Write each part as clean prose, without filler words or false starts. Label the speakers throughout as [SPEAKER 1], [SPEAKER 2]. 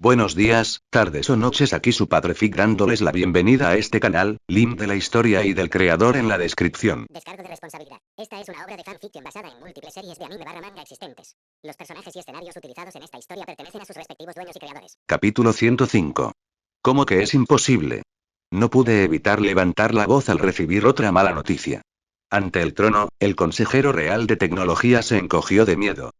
[SPEAKER 1] Buenos días, tardes o noches, aquí su padre Fig dándoles la bienvenida a este canal, link de la historia y del creador en la descripción.
[SPEAKER 2] Descargo de responsabilidad. Esta es una obra de fanfiction basada en múltiples series de anime barra manga existentes. Los personajes y escenarios utilizados en esta historia pertenecen a sus respectivos dueños y creadores.
[SPEAKER 1] Capítulo 105. ¿Cómo que es imposible? No pude evitar levantar la voz al recibir otra mala noticia. Ante el trono, el consejero real de tecnología se encogió de miedo.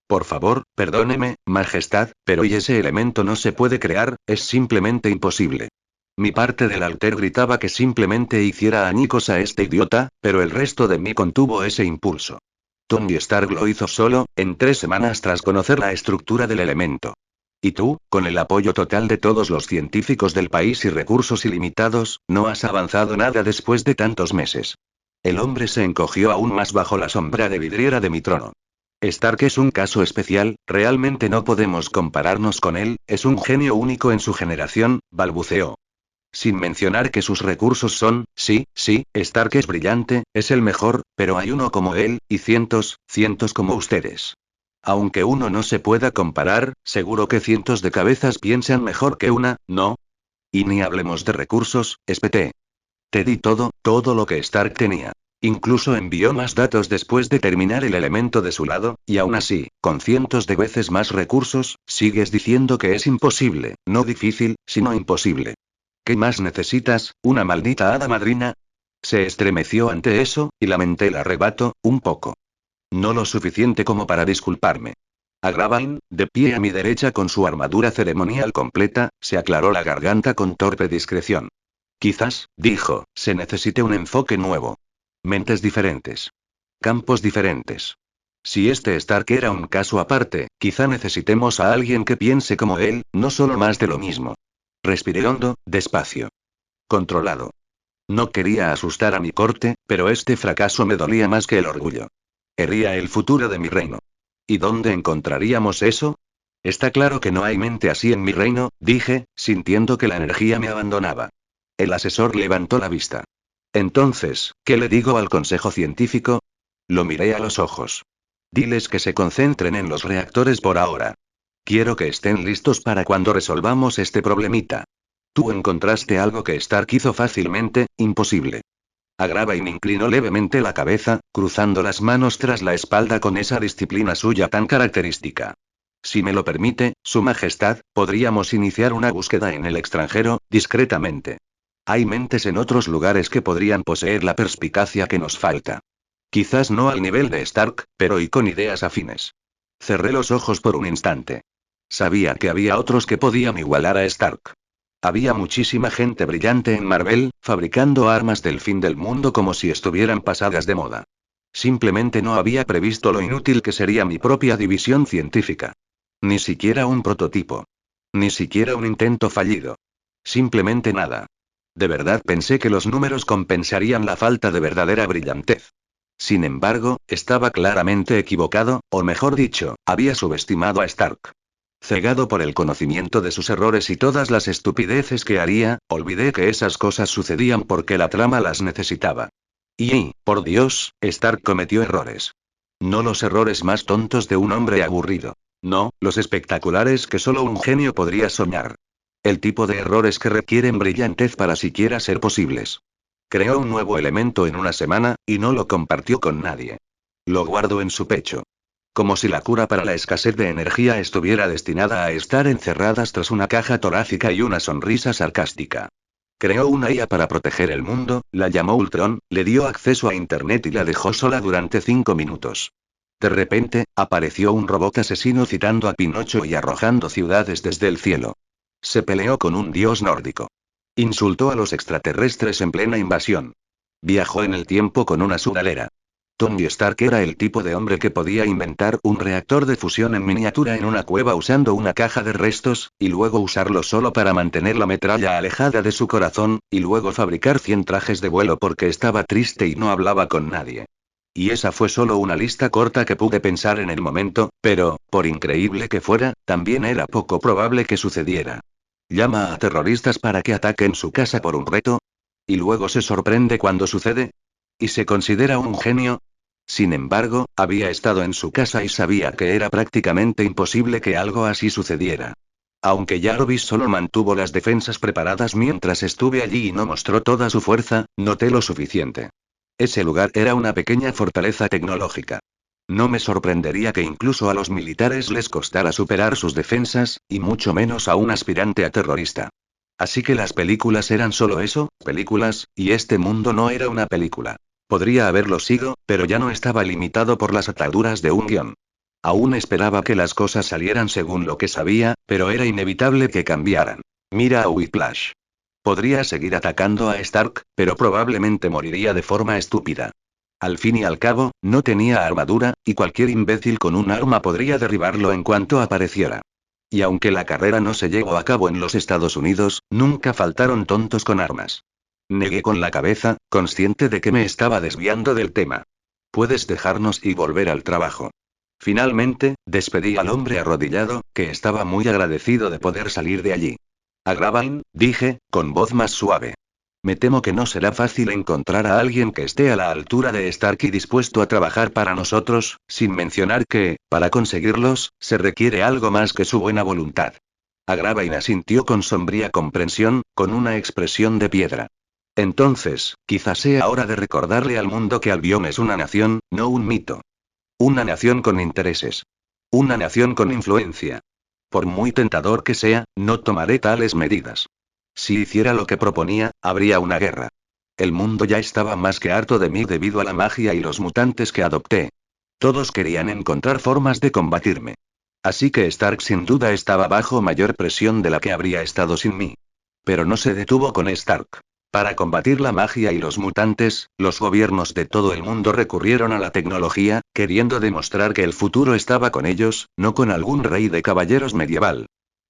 [SPEAKER 1] Por favor, perdóneme, Majestad, pero y ese elemento no se puede crear, es simplemente imposible. Mi parte del alter gritaba que simplemente hiciera añicos a este idiota, pero el resto de mí contuvo ese impulso. Tony Stark lo hizo solo, en 3 semanas tras conocer la estructura del elemento. Y tú, con el apoyo total de todos los científicos del país y recursos ilimitados, no has avanzado nada después de tantos meses. El hombre se encogió aún más bajo la sombra de vidriera de mi trono. Stark es un caso especial, realmente no podemos compararnos con él, es un genio único en su generación, balbuceó. Sin mencionar que sus recursos son, sí, Stark es brillante, es el mejor, pero hay uno como él, y cientos como ustedes. Aunque uno no se pueda comparar, seguro que cientos de cabezas piensan mejor que una, ¿no? Y ni hablemos de recursos, SPT. Te di todo lo que Stark tenía. Incluso envió más datos después de terminar el elemento de su lado, y aún así, con cientos de veces más recursos, sigues diciendo que es imposible, no difícil, sino imposible. ¿Qué más necesitas, una maldita hada madrina? Se estremeció ante eso, y lamenté el arrebato, un poco. No lo suficiente como para disculparme. Agravain, de pie a mi derecha con su armadura ceremonial completa, se aclaró la garganta con torpe discreción. Quizás, dijo, se necesite un enfoque nuevo. Mentes diferentes. Campos diferentes. Si este Stark era un caso aparte, quizá necesitemos a alguien que piense como él, no solo más de lo mismo. Respiré hondo, despacio. Controlado. No quería asustar a mi corte, pero este fracaso me dolía más que el orgullo. Hería el futuro de mi reino. ¿Y dónde encontraríamos eso? Está claro que no hay mente así en mi reino, dije, sintiendo que la energía me abandonaba. El asesor levantó la vista. Entonces, ¿qué le digo al consejo científico? Lo miré a los ojos. Diles que se concentren en los reactores por ahora. Quiero que estén listos para cuando resolvamos este problemita. Tú encontraste algo que Stark hizo fácilmente, imposible. Agravain inclinó levemente la cabeza, cruzando las manos tras la espalda con esa disciplina suya tan característica. Si me lo permite, Su Majestad, podríamos iniciar una búsqueda en el extranjero, discretamente. Hay mentes en otros lugares que podrían poseer la perspicacia que nos falta. Quizás no al nivel de Stark, pero y con ideas afines. Cerré los ojos por un instante. Sabía que había otros que podían igualar a Stark. Había muchísima gente brillante en Marvel, fabricando armas del fin del mundo como si estuvieran pasadas de moda. Simplemente no había previsto lo inútil que sería mi propia división científica. Ni siquiera un prototipo. Ni siquiera un intento fallido. Simplemente nada. De verdad pensé que los números compensarían la falta de verdadera brillantez. Sin embargo, estaba claramente equivocado, o mejor dicho, había subestimado a Stark. Cegado por el conocimiento de sus errores y todas las estupideces que haría, olvidé que esas cosas sucedían porque la trama las necesitaba. Y, por Dios, Stark cometió errores. No los errores más tontos de un hombre aburrido. No, los espectaculares que solo un genio podría soñar. El tipo de errores que requieren brillantez para siquiera ser posibles. Creó un nuevo elemento en una semana, y no lo compartió con nadie. Lo guardó en su pecho. Como si la cura para la escasez de energía estuviera destinada a estar encerradas tras una caja torácica y una sonrisa sarcástica. Creó una IA para proteger el mundo, la llamó Ultron, le dio acceso a Internet y la dejó sola durante 5 minutos. De repente, apareció un robot asesino citando a Pinocho y arrojando ciudades desde el cielo. Se peleó con un dios nórdico. Insultó a los extraterrestres en plena invasión. Viajó en el tiempo con una sudadera. Tony Stark era el tipo de hombre que podía inventar un reactor de fusión en miniatura en una cueva usando una caja de restos, y luego usarlo solo para mantener la metralla alejada de su corazón, y luego fabricar 100 trajes de vuelo porque estaba triste y no hablaba con nadie. Y esa fue solo una lista corta que pude pensar en el momento, pero, por increíble que fuera, también era poco probable que sucediera. Llama a terroristas para que ataquen su casa por un reto. Y luego se sorprende cuando sucede. ¿Y se considera un genio? Sin embargo, había estado en su casa y sabía que era prácticamente imposible que algo así sucediera. Aunque Jarvis solo mantuvo las defensas preparadas mientras estuve allí y no mostró toda su fuerza, noté lo suficiente. Ese lugar era una pequeña fortaleza tecnológica. No me sorprendería que incluso a los militares les costara superar sus defensas, y mucho menos a un aspirante a terrorista. Así que las películas eran solo eso, películas, y este mundo no era una película. Podría haberlo sido, pero ya no estaba limitado por las ataduras de un guión. Aún esperaba que las cosas salieran según lo que sabía, pero era inevitable que cambiaran. Mira a Whiplash. Podría seguir atacando a Stark, pero probablemente moriría de forma estúpida. Al fin y al cabo, no tenía armadura, y cualquier imbécil con un arma podría derribarlo en cuanto apareciera. Y aunque la carrera no se llevó a cabo en los Estados Unidos, nunca faltaron tontos con armas. Negué con la cabeza, consciente de que me estaba desviando del tema. Puedes dejarnos y volver al trabajo. Finalmente, despedí al hombre arrodillado, que estaba muy agradecido de poder salir de allí. A Gravine, dije, con voz más suave. Me temo que no será fácil encontrar a alguien que esté a la altura de Stark y dispuesto a trabajar para nosotros, sin mencionar que, para conseguirlos, se requiere algo más que su buena voluntad. A Gravine asintió con sombría comprensión, con una expresión de piedra. Entonces, quizás sea hora de recordarle al mundo que Albion es una nación, no un mito. Una nación con intereses. Una nación con influencia. Por muy tentador que sea, no tomaré tales medidas. Si hiciera lo que proponía, habría una guerra. El mundo ya estaba más que harto de mí debido a la magia y los mutantes que adopté. Todos querían encontrar formas de combatirme. Así que Stark sin duda estaba bajo mayor presión de la que habría estado sin mí. Pero no se detuvo con Stark. Para combatir la magia y los mutantes, los gobiernos de todo el mundo recurrieron a la tecnología, queriendo demostrar que el futuro estaba con ellos, no con algún rey de caballeros medieval.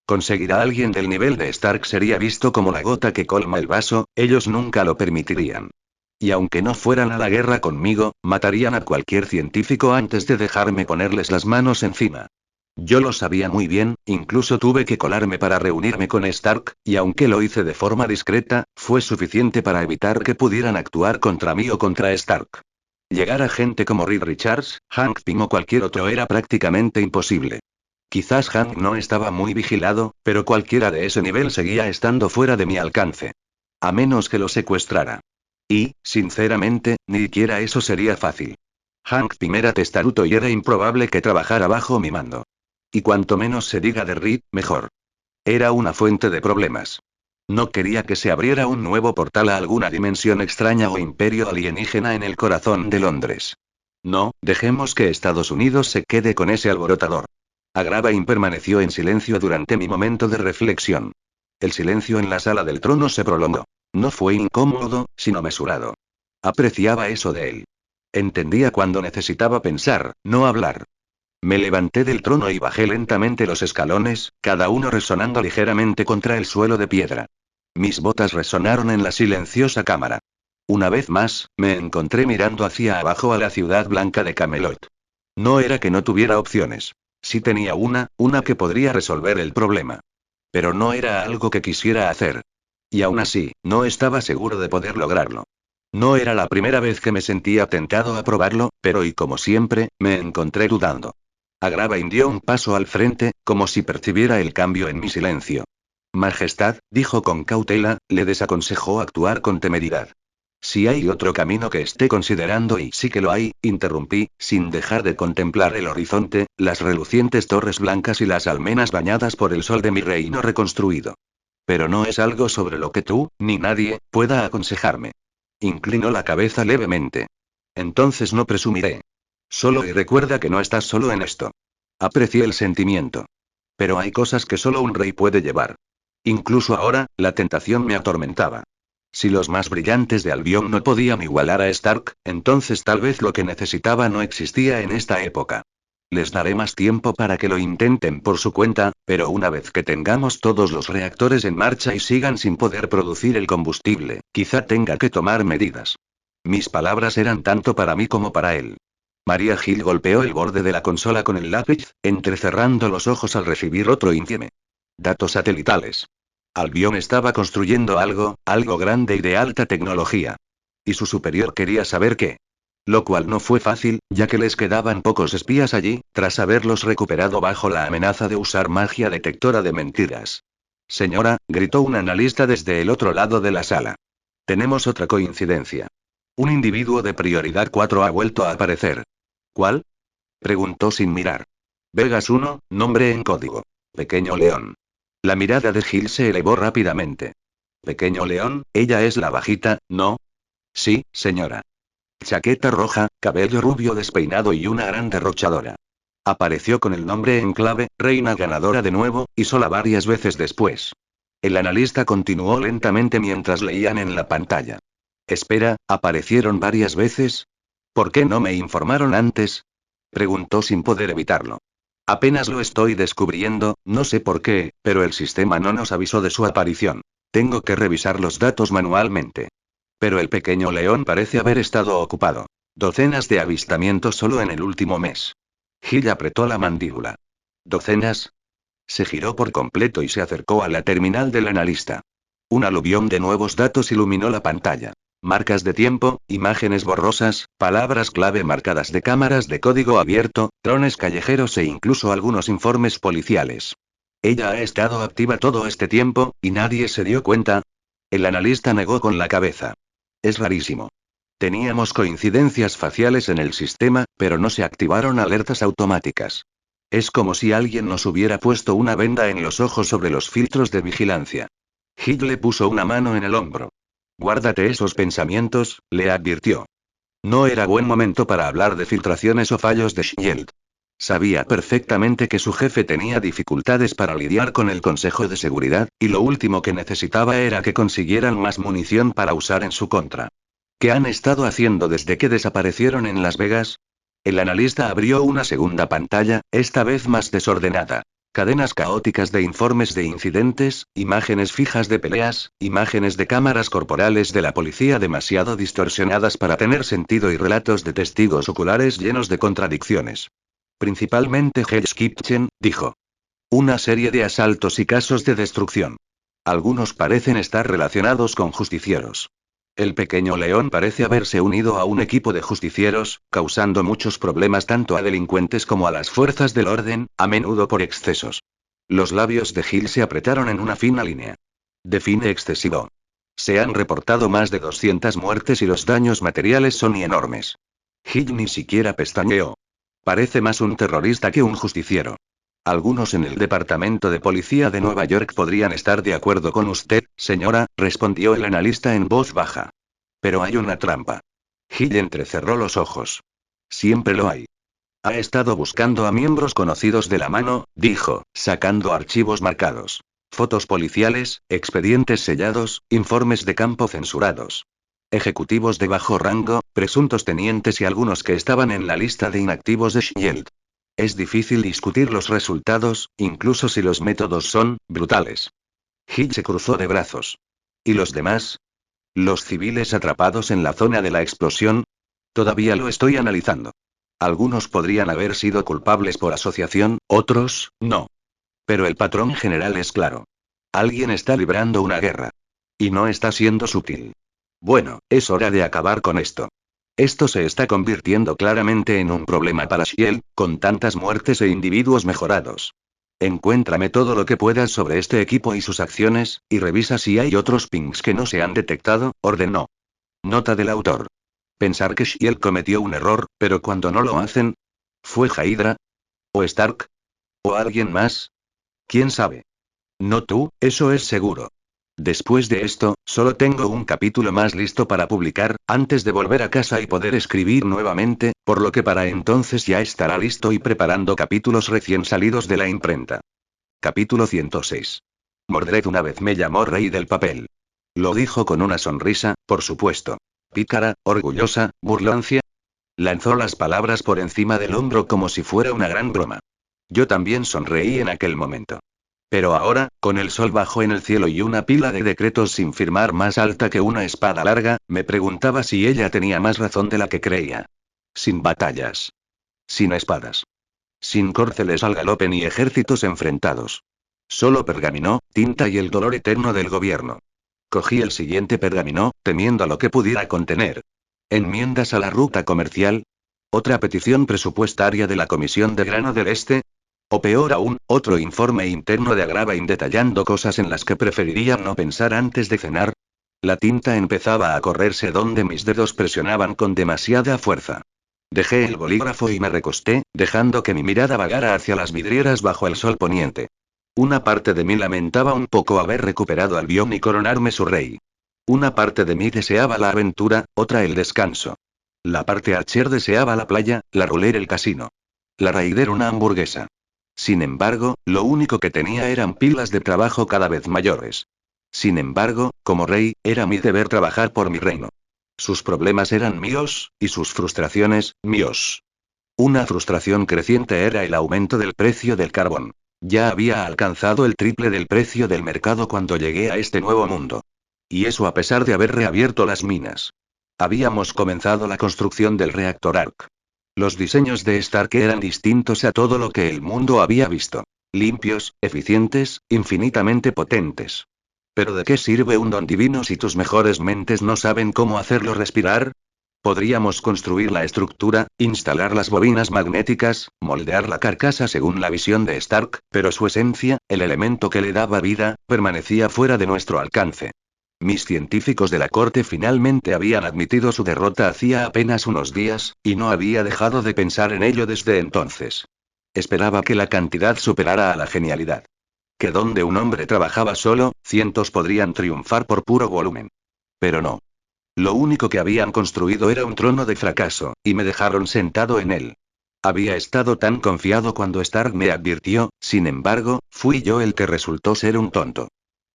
[SPEAKER 1] Conseguir a alguien del nivel de Stark sería visto como la gota que colma el vaso, ellos nunca lo permitirían. Y aunque no fueran a la guerra conmigo, matarían a cualquier científico antes de dejarme ponerles las manos encima. Yo lo sabía muy bien, incluso tuve que colarme para reunirme con Stark, y aunque lo hice de forma discreta, fue suficiente para evitar que pudieran actuar contra mí o contra Stark. Llegar a gente como Reed Richards, Hank Pym o cualquier otro era prácticamente imposible. Quizás Hank no estaba muy vigilado, pero cualquiera de ese nivel seguía estando fuera de mi alcance. A menos que lo secuestrara. Y, sinceramente, ni siquiera eso sería fácil. Hank Pym era testarudo y era improbable que trabajara bajo mi mando. Y cuanto menos se diga de Reed, mejor. Era una fuente de problemas. No quería que se abriera un nuevo portal a alguna dimensión extraña o imperio alienígena en el corazón de Londres. No, dejemos que Estados Unidos se quede con ese alborotador. Agravain permaneció en silencio durante mi momento de reflexión. El silencio en la sala del trono se prolongó. No fue incómodo, sino mesurado. Apreciaba eso de él. Entendía cuando necesitaba pensar, no hablar. Me levanté del trono y bajé lentamente los escalones, cada uno resonando ligeramente contra el suelo de piedra. Mis botas resonaron en la silenciosa cámara. Una vez más, me encontré mirando hacia abajo a la ciudad blanca de Camelot. No era que no tuviera opciones. Sí tenía una que podría resolver el problema. Pero no era algo que quisiera hacer. Y aún así, no estaba seguro de poder lograrlo. No era la primera vez que me sentía tentado a probarlo, pero y como siempre, me encontré dudando. Agravain dio un paso al frente, como si percibiera el cambio en mi silencio. Majestad, dijo con cautela, le desaconsejó actuar con temeridad. Si hay otro camino que esté considerando y sí que lo hay, interrumpí, sin dejar de contemplar el horizonte, las relucientes torres blancas y las almenas bañadas por el sol de mi reino reconstruido. Pero no es algo sobre lo que tú, ni nadie, pueda aconsejarme. Inclinó la cabeza levemente. Entonces no presumiré. Solo y recuerda que no estás solo en esto. Aprecié el sentimiento. Pero hay cosas que solo un rey puede llevar. Incluso ahora, la tentación me atormentaba. Si los más brillantes de Albion no podían igualar a Stark, entonces tal vez lo que necesitaba no existía en esta época. Les daré más tiempo para que lo intenten por su cuenta, pero una vez que tengamos todos los reactores en marcha y sigan sin poder producir el combustible, quizá tenga que tomar medidas. Mis palabras eran tanto para mí como para él. María Hill golpeó el borde de la consola con el lápiz, entrecerrando los ojos al recibir otro infieme. Datos satelitales. Albion estaba construyendo algo grande y de alta tecnología. Y su superior quería saber qué. Lo cual no fue fácil, ya que les quedaban pocos espías allí, tras haberlos recuperado bajo la amenaza de usar magia detectora de mentiras. Señora, gritó un analista desde el otro lado de la sala. Tenemos otra coincidencia. Un individuo de prioridad 4 ha vuelto a aparecer. ¿Cuál? Preguntó sin mirar. Vegas 1, nombre en código. Pequeño León. La mirada de Gil se elevó rápidamente. Pequeño León, ella es la bajita, ¿no? Sí, señora. Chaqueta roja, cabello rubio despeinado y una gran derrochadora. Apareció con el nombre en clave, reina ganadora de nuevo, y sola varias veces después. El analista continuó lentamente mientras leían en la pantalla. Espera, ¿aparecieron varias veces? ¿Por qué no me informaron antes? Preguntó sin poder evitarlo. Apenas lo estoy descubriendo, no sé por qué, pero el sistema no nos avisó de su aparición. Tengo que revisar los datos manualmente. Pero el pequeño león parece haber estado ocupado. Docenas de avistamientos solo en el último mes. Gil apretó la mandíbula. ¿Docenas? Se giró por completo y se acercó a la terminal del analista. Un aluvión de nuevos datos iluminó la pantalla. Marcas de tiempo, imágenes borrosas, palabras clave marcadas de cámaras de código abierto, drones callejeros e incluso algunos informes policiales. ¿Ella ha estado activa todo este tiempo, y nadie se dio cuenta? El analista negó con la cabeza. Es rarísimo. Teníamos coincidencias faciales en el sistema, pero no se activaron alertas automáticas. Es como si alguien nos hubiera puesto una venda en los ojos sobre los filtros de vigilancia. Hit le puso una mano en el hombro. Guárdate esos pensamientos, le advirtió. No era buen momento para hablar de filtraciones o fallos de Shield. Sabía perfectamente que su jefe tenía dificultades para lidiar con el Consejo de Seguridad, y lo último que necesitaba era que consiguieran más munición para usar en su contra. ¿Qué han estado haciendo desde que desaparecieron en Las Vegas? El analista abrió una segunda pantalla, esta vez más desordenada. Cadenas caóticas de informes de incidentes, imágenes fijas de peleas, imágenes de cámaras corporales de la policía demasiado distorsionadas para tener sentido y relatos de testigos oculares llenos de contradicciones. Principalmente Hell's Kitchen, dijo. Una serie de asaltos y casos de destrucción. Algunos parecen estar relacionados con justicieros. El pequeño león parece haberse unido a un equipo de justicieros, causando muchos problemas tanto a delincuentes como a las fuerzas del orden, a menudo por excesos. Los labios de Gil se apretaron en una fina línea. Define excesivo. Se han reportado más de 200 muertes y los daños materiales son enormes. Gil ni siquiera pestañeó. Parece más un terrorista que un justiciero. Algunos en el Departamento de Policía de Nueva York podrían estar de acuerdo con usted, señora, respondió el analista en voz baja. Pero hay una trampa. Gil entrecerró los ojos. Siempre lo hay. Ha estado buscando a miembros conocidos de la mano, dijo, sacando archivos marcados. Fotos policiales, expedientes sellados, informes de campo censurados. Ejecutivos de bajo rango, presuntos tenientes y algunos que estaban en la lista de inactivos de Shield. Es difícil discutir los resultados, incluso si los métodos son brutales. Gil se cruzó de brazos. ¿Y los demás? ¿Los civiles atrapados en la zona de la explosión? Todavía lo estoy analizando. Algunos podrían haber sido culpables por asociación, otros, no. Pero el patrón general es claro. Alguien está librando una guerra. Y no está siendo sutil. Bueno, es hora de acabar con esto. Esto se está convirtiendo claramente en un problema para Shield, con tantas muertes e individuos mejorados. Encuéntrame todo lo que puedas sobre este equipo y sus acciones, y revisa si hay otros pings que no se han detectado, ordenó. Nota del autor. Pensar que Shield cometió un error, pero cuando no lo hacen... ¿Fue Hydra? ¿O Stark? ¿O alguien más? ¿Quién sabe? No tú, eso es seguro. Después de esto, solo tengo un capítulo más listo para publicar, antes de volver a casa y poder escribir nuevamente, por lo que para entonces ya estará listo y preparando capítulos recién salidos de la imprenta. Capítulo 106. Mordred una vez me llamó rey del papel. Lo dijo con una sonrisa, por supuesto. Pícara, orgullosa, burlancia. Lanzó las palabras por encima del hombro como si fuera una gran broma. Yo también sonreí en aquel momento. Pero ahora, con el sol bajo en el cielo y una pila de decretos sin firmar más alta que una espada larga, me preguntaba si ella tenía más razón de la que creía. Sin batallas. Sin espadas. Sin córceles al galope ni ejércitos enfrentados. Solo pergamino, tinta y el dolor eterno del gobierno. Cogí el siguiente pergamino, temiendo a lo que pudiera contener. ¿Enmiendas a la ruta comercial? ¿Otra petición presupuestaria de la Comisión de Grano del Este? O peor aún, otro informe interno de Agravain detallando cosas en las que preferiría no pensar antes de cenar. La tinta empezaba a correrse donde mis dedos presionaban con demasiada fuerza. Dejé el bolígrafo y me recosté, dejando que mi mirada vagara hacia las vidrieras bajo el sol poniente. Una parte de mí lamentaba un poco haber recuperado al Bion y coronarme su rey. Una parte de mí deseaba la aventura, otra el descanso. La parte Archer deseaba la playa, la Ruler el casino. La Raider una hamburguesa. Sin embargo, lo único que tenía eran pilas de trabajo cada vez mayores. Sin embargo, como rey, era mi deber trabajar por mi reino. Sus problemas eran míos, y sus frustraciones, míos. Una frustración creciente era el aumento del precio del carbón. Ya había alcanzado el triple del precio del mercado cuando llegué a este nuevo mundo. Y eso a pesar de haber reabierto las minas. Habíamos comenzado la construcción del reactor ARC. Los diseños de Stark eran distintos a todo lo que el mundo había visto. Limpios, eficientes, infinitamente potentes. ¿Pero de qué sirve un don divino si tus mejores mentes no saben cómo hacerlo respirar? Podríamos construir la estructura, instalar las bobinas magnéticas, moldear la carcasa según la visión de Stark, pero su esencia, el elemento que le daba vida, permanecía fuera de nuestro alcance. Mis científicos de la corte finalmente habían admitido su derrota hacía apenas unos días, y no había dejado de pensar en ello desde entonces. Esperaba que la cantidad superara a la genialidad. Que donde un hombre trabajaba solo, cientos podrían triunfar por puro volumen. Pero no. Lo único que habían construido era un trono de fracaso, y me dejaron sentado en él. Había estado tan confiado cuando Stark me advirtió, sin embargo, fui yo el que resultó ser un tonto.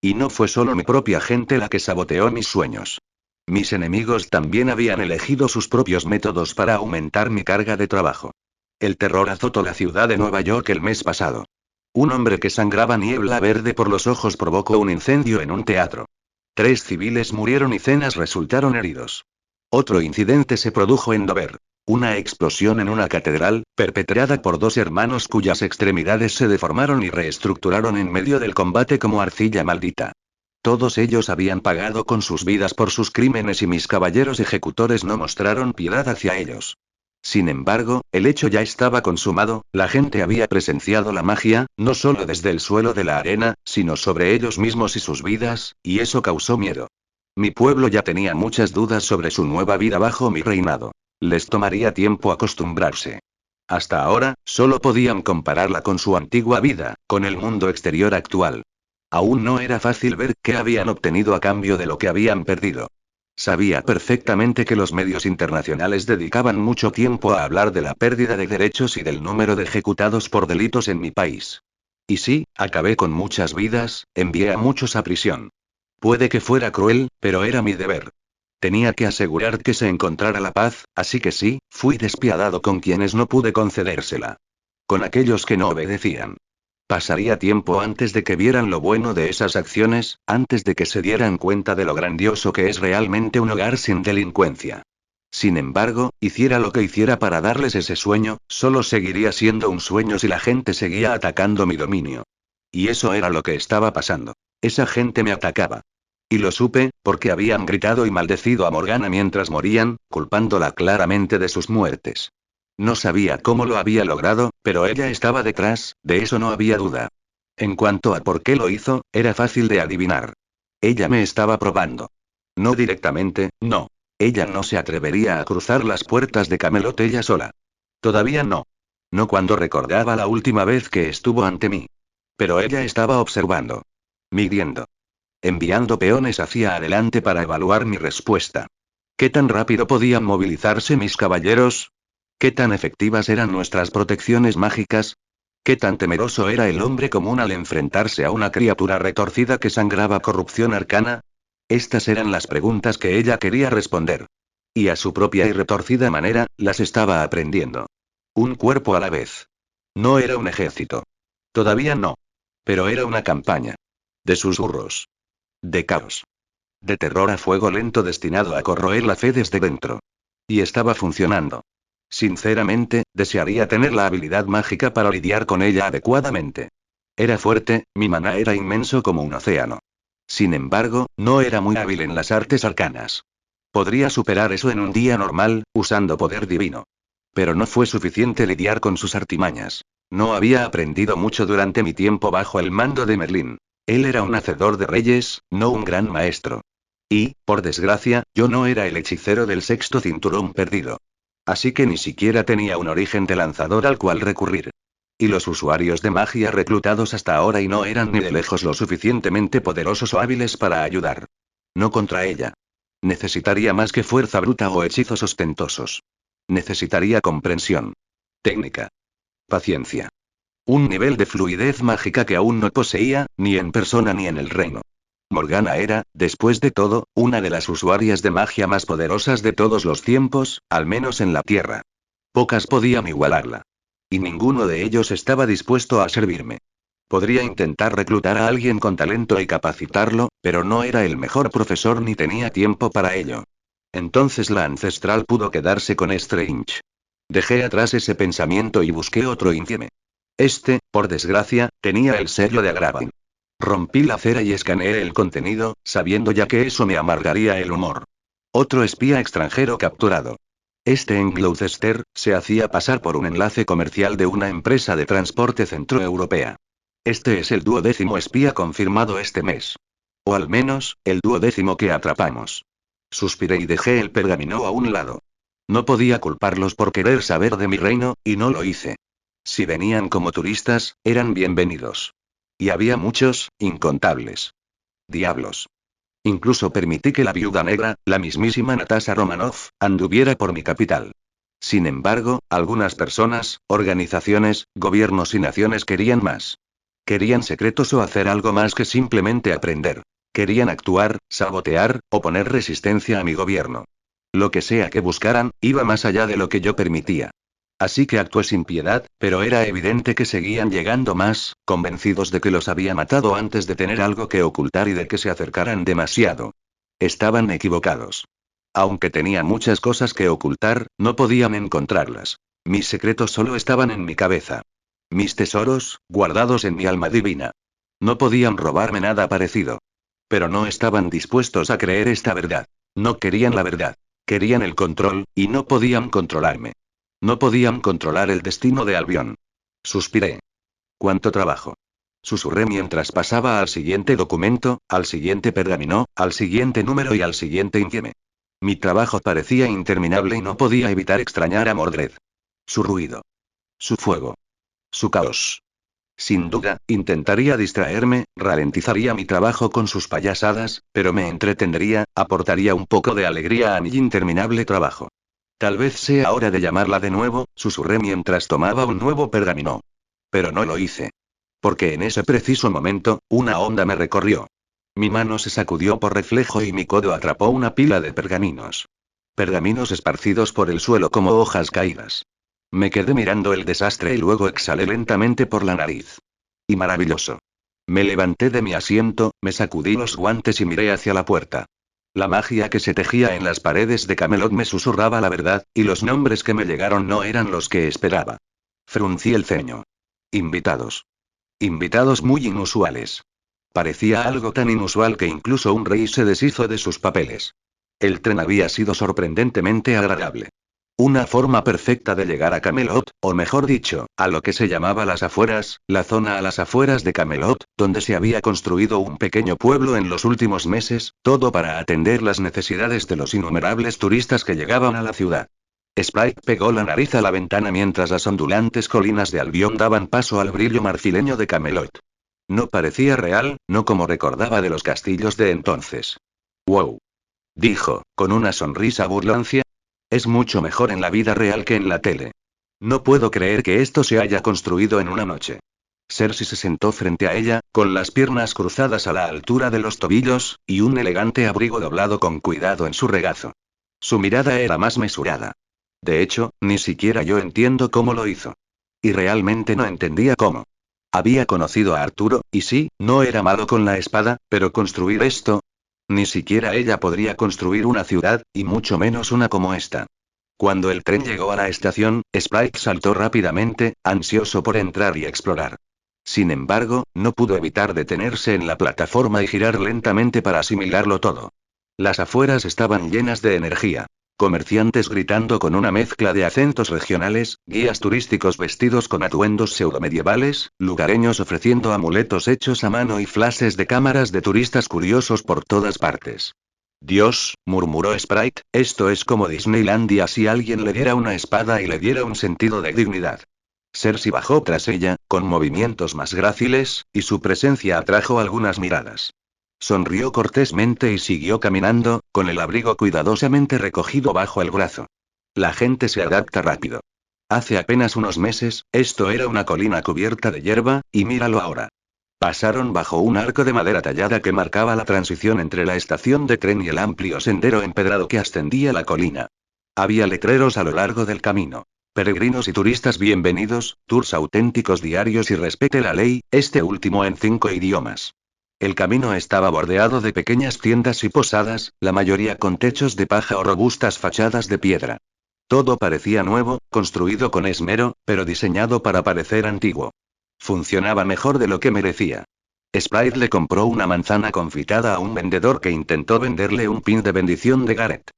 [SPEAKER 1] Y no fue solo mi propia gente la que saboteó mis sueños. Mis enemigos también habían elegido sus propios métodos para aumentar mi carga de trabajo. El terror azotó la ciudad de Nueva York el mes pasado. Un hombre que sangraba niebla verde por los ojos provocó un incendio en un teatro. 3 civiles murieron y decenas resultaron heridos. Otro incidente se produjo en Dover. Una explosión en una catedral, perpetrada por 2 hermanos cuyas extremidades se deformaron y reestructuraron en medio del combate como arcilla maldita. Todos ellos habían pagado con sus vidas por sus crímenes y mis caballeros ejecutores no mostraron piedad hacia ellos. Sin embargo, el hecho ya estaba consumado, la gente había presenciado la magia, no solo desde el suelo de la arena, sino sobre ellos mismos y sus vidas, y eso causó miedo. Mi pueblo ya tenía muchas dudas sobre su nueva vida bajo mi reinado. Les tomaría tiempo acostumbrarse. Hasta ahora, solo podían compararla con su antigua vida, con el mundo exterior actual. Aún no era fácil ver qué habían obtenido a cambio de lo que habían perdido. Sabía perfectamente que los medios internacionales dedicaban mucho tiempo a hablar de la pérdida de derechos y del número de ejecutados por delitos en mi país. Y sí, acabé con muchas vidas, envié a muchos a prisión. Puede que fuera cruel, pero era mi deber. Tenía que asegurar que se encontrara la paz, así que sí, fui despiadado con quienes no pude concedérsela. Con aquellos que no obedecían. Pasaría tiempo antes de que vieran lo bueno de esas acciones, antes de que se dieran cuenta de lo grandioso que es realmente un hogar sin delincuencia. Sin embargo, hiciera lo que hiciera para darles ese sueño, solo seguiría siendo un sueño si la gente seguía atacando mi dominio. Y eso era lo que estaba pasando. Esa gente me atacaba. Y lo supe, porque habían gritado y maldecido a Morgana mientras morían, culpándola claramente de sus muertes. No sabía cómo lo había logrado, pero ella estaba detrás, de eso no había duda. En cuanto a por qué lo hizo, era fácil de adivinar. Ella me estaba probando. No directamente, no. Ella no se atrevería a cruzar las puertas de Camelot ella sola. Todavía no. No cuando recordaba la última vez que estuvo ante mí. Pero ella estaba observando. Midiendo. Enviando peones hacia adelante para evaluar mi respuesta. ¿Qué tan rápido podían movilizarse mis caballeros? ¿Qué tan efectivas eran nuestras protecciones mágicas? ¿Qué tan temeroso era el hombre común al enfrentarse a una criatura retorcida que sangraba corrupción arcana? Estas eran las preguntas que ella quería responder. Y a su propia y retorcida manera, las estaba aprendiendo. Un cuerpo a la vez. No era un ejército. Todavía no. Pero era una campaña. De susurros. De caos. De terror a fuego lento destinado a corroer la fe desde dentro. Y estaba funcionando. Sinceramente, desearía tener la habilidad mágica para lidiar con ella adecuadamente. Era fuerte, mi maná era inmenso como un océano. Sin embargo, no era muy hábil en las artes arcanas. Podría superar eso en un día normal, usando poder divino. Pero no fue suficiente lidiar con sus artimañas. No había aprendido mucho durante mi tiempo bajo el mando de Merlín. Él era un hacedor de reyes, no un gran maestro. Y, por desgracia, yo no era el hechicero del sexto cinturón perdido. Así que ni siquiera tenía un origen de lanzador al cual recurrir. Y los usuarios de magia reclutados hasta ahora y no eran ni de lejos lo suficientemente poderosos o hábiles para ayudar. No contra ella. Necesitaría más que fuerza bruta o hechizos ostentosos. Necesitaría comprensión. Técnica. Paciencia. Un nivel de fluidez mágica que aún no poseía, ni en persona ni en el reino. Morgana era, después de todo, una de las usuarias de magia más poderosas de todos los tiempos, al menos en la Tierra. Pocas podían igualarla. Y ninguno de ellos estaba dispuesto a servirme. Podría intentar reclutar a alguien con talento y capacitarlo, pero no era el mejor profesor ni tenía tiempo para ello. Entonces la ancestral pudo quedarse con Strange. Dejé atrás ese pensamiento y busqué otro índice. Este, por desgracia, tenía el sello de Agravan. Rompí la cera y escaneé el contenido, sabiendo ya que eso me amargaría el humor. Otro espía extranjero capturado. Este en Gloucester, se hacía pasar por un enlace comercial de una empresa de transporte centroeuropea. Este es el 12º espía confirmado este mes. O al menos, el 12º que atrapamos. Suspiré y dejé el pergamino a un lado. No podía culparlos por querer saber de mi reino, y no lo hice. Si venían como turistas, eran bienvenidos. Y había muchos, incontables. Diablos. Incluso permití que la viuda negra, la mismísima Natasha Romanoff, anduviera por mi capital. Sin embargo, algunas personas, organizaciones, gobiernos y naciones querían más. Querían secretos o hacer algo más que simplemente aprender. Querían actuar, sabotear, o poner resistencia a mi gobierno. Lo que sea que buscaran, iba más allá de lo que yo permitía. Así que actué sin piedad, pero era evidente que seguían llegando más, convencidos de que los había matado antes de tener algo que ocultar y de que se acercaran demasiado. Estaban equivocados. Aunque tenía muchas cosas que ocultar, no podían encontrarlas. Mis secretos solo estaban en mi cabeza. Mis tesoros, guardados en mi alma divina. No podían robarme nada parecido. Pero no estaban dispuestos a creer esta verdad. No querían la verdad. Querían el control, y no podían controlarme. No podían controlar el destino de Albion. Suspiré. ¿Cuánto trabajo? Susurré mientras pasaba al siguiente documento, al siguiente pergamino, al siguiente número y al siguiente índice. Mi trabajo parecía interminable y no podía evitar extrañar a Mordred. Su ruido. Su fuego. Su caos. Sin duda, intentaría distraerme, ralentizaría mi trabajo con sus payasadas, pero me entretendría, aportaría un poco de alegría a mi interminable trabajo. Tal vez sea hora de llamarla de nuevo, susurré mientras tomaba un nuevo pergamino. Pero no lo hice. Porque en ese preciso momento, una onda me recorrió. Mi mano se sacudió por reflejo y mi codo atrapó una pila de pergaminos. Pergaminos esparcidos por el suelo como hojas caídas. Me quedé mirando el desastre y luego exhalé lentamente por la nariz. Y maravilloso. Me levanté de mi asiento, me sacudí los guantes y miré hacia la puerta. La magia que se tejía en las paredes de Camelot me susurraba la verdad, y los nombres que me llegaron no eran los que esperaba. Fruncí el ceño. Invitados. Invitados muy inusuales. Parecía algo tan inusual que incluso un rey se deshizo de sus papeles. El tren había sido sorprendentemente agradable. Una forma perfecta de llegar a Camelot, o mejor dicho, a lo que se llamaba las afueras, la zona a las afueras de Camelot, donde se había construido un pequeño pueblo en los últimos meses, todo para atender las necesidades de los innumerables turistas que llegaban a la ciudad. Sprite pegó la nariz a la ventana mientras las ondulantes colinas de Albion daban paso al brillo marfileño de Camelot. No parecía real, no como recordaba de los castillos de entonces. «Wow», dijo, con una sonrisa burlancia. Es mucho mejor en la vida real que en la tele. No puedo creer que esto se haya construido en una noche. Cersei se sentó frente a ella, con las piernas cruzadas a la altura de los tobillos, y un elegante abrigo doblado con cuidado en su regazo. Su mirada era más mesurada. De hecho, ni siquiera yo entiendo cómo lo hizo. Y realmente no entendía cómo. Había conocido a Arturo, y sí, no era malo con la espada, pero construir esto... Ni siquiera ella podría construir una ciudad, y mucho menos una como esta. Cuando el tren llegó a la estación, Sprite saltó rápidamente, ansioso por entrar y explorar. Sin embargo, no pudo evitar detenerse en la plataforma y girar lentamente para asimilarlo todo. Las afueras estaban llenas de energía. Comerciantes gritando con una mezcla de acentos regionales, guías turísticos vestidos con atuendos pseudomedievales, lugareños ofreciendo amuletos hechos a mano y flashes de cámaras de turistas curiosos por todas partes. Dios, murmuró Sprite, esto es como Disneylandia si alguien le diera una espada y le diera un sentido de dignidad. Cersei bajó tras ella, con movimientos más gráciles, y su presencia atrajo algunas miradas. Sonrió cortésmente y siguió caminando, con el abrigo cuidadosamente recogido bajo el brazo. La gente se adapta rápido. Hace apenas unos meses, esto era una colina cubierta de hierba, y míralo ahora. Pasaron bajo un arco de madera tallada que marcaba la transición entre la estación de tren y el amplio sendero empedrado que ascendía la colina. Había letreros a lo largo del camino. Peregrinos y turistas bienvenidos, tours auténticos diarios y respete la ley, este último en 5 idiomas. El camino estaba bordeado de pequeñas tiendas y posadas, la mayoría con techos de paja o robustas fachadas de piedra. Todo parecía nuevo, construido con esmero, pero diseñado para parecer antiguo. Funcionaba mejor de lo que merecía. Sprite le compró una manzana confitada a un vendedor que intentó venderle un pin de bendición de Gareth.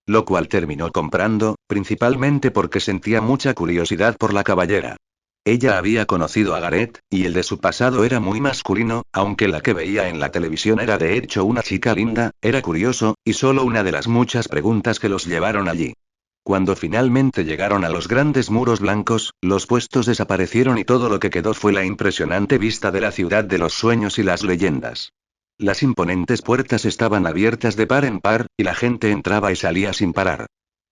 [SPEAKER 1] Lo cual terminó comprando, principalmente porque sentía mucha curiosidad por la caballera. Ella había conocido a Gareth, y el de su pasado era muy masculino, aunque la que veía en la televisión era de hecho una chica linda, era curioso, y solo una de las muchas preguntas que los llevaron allí. Cuando finalmente llegaron a los grandes muros blancos, los puestos desaparecieron y todo lo que quedó fue la impresionante vista de la ciudad de los sueños y las leyendas. Las imponentes puertas estaban abiertas de par en par, y la gente entraba y salía sin parar.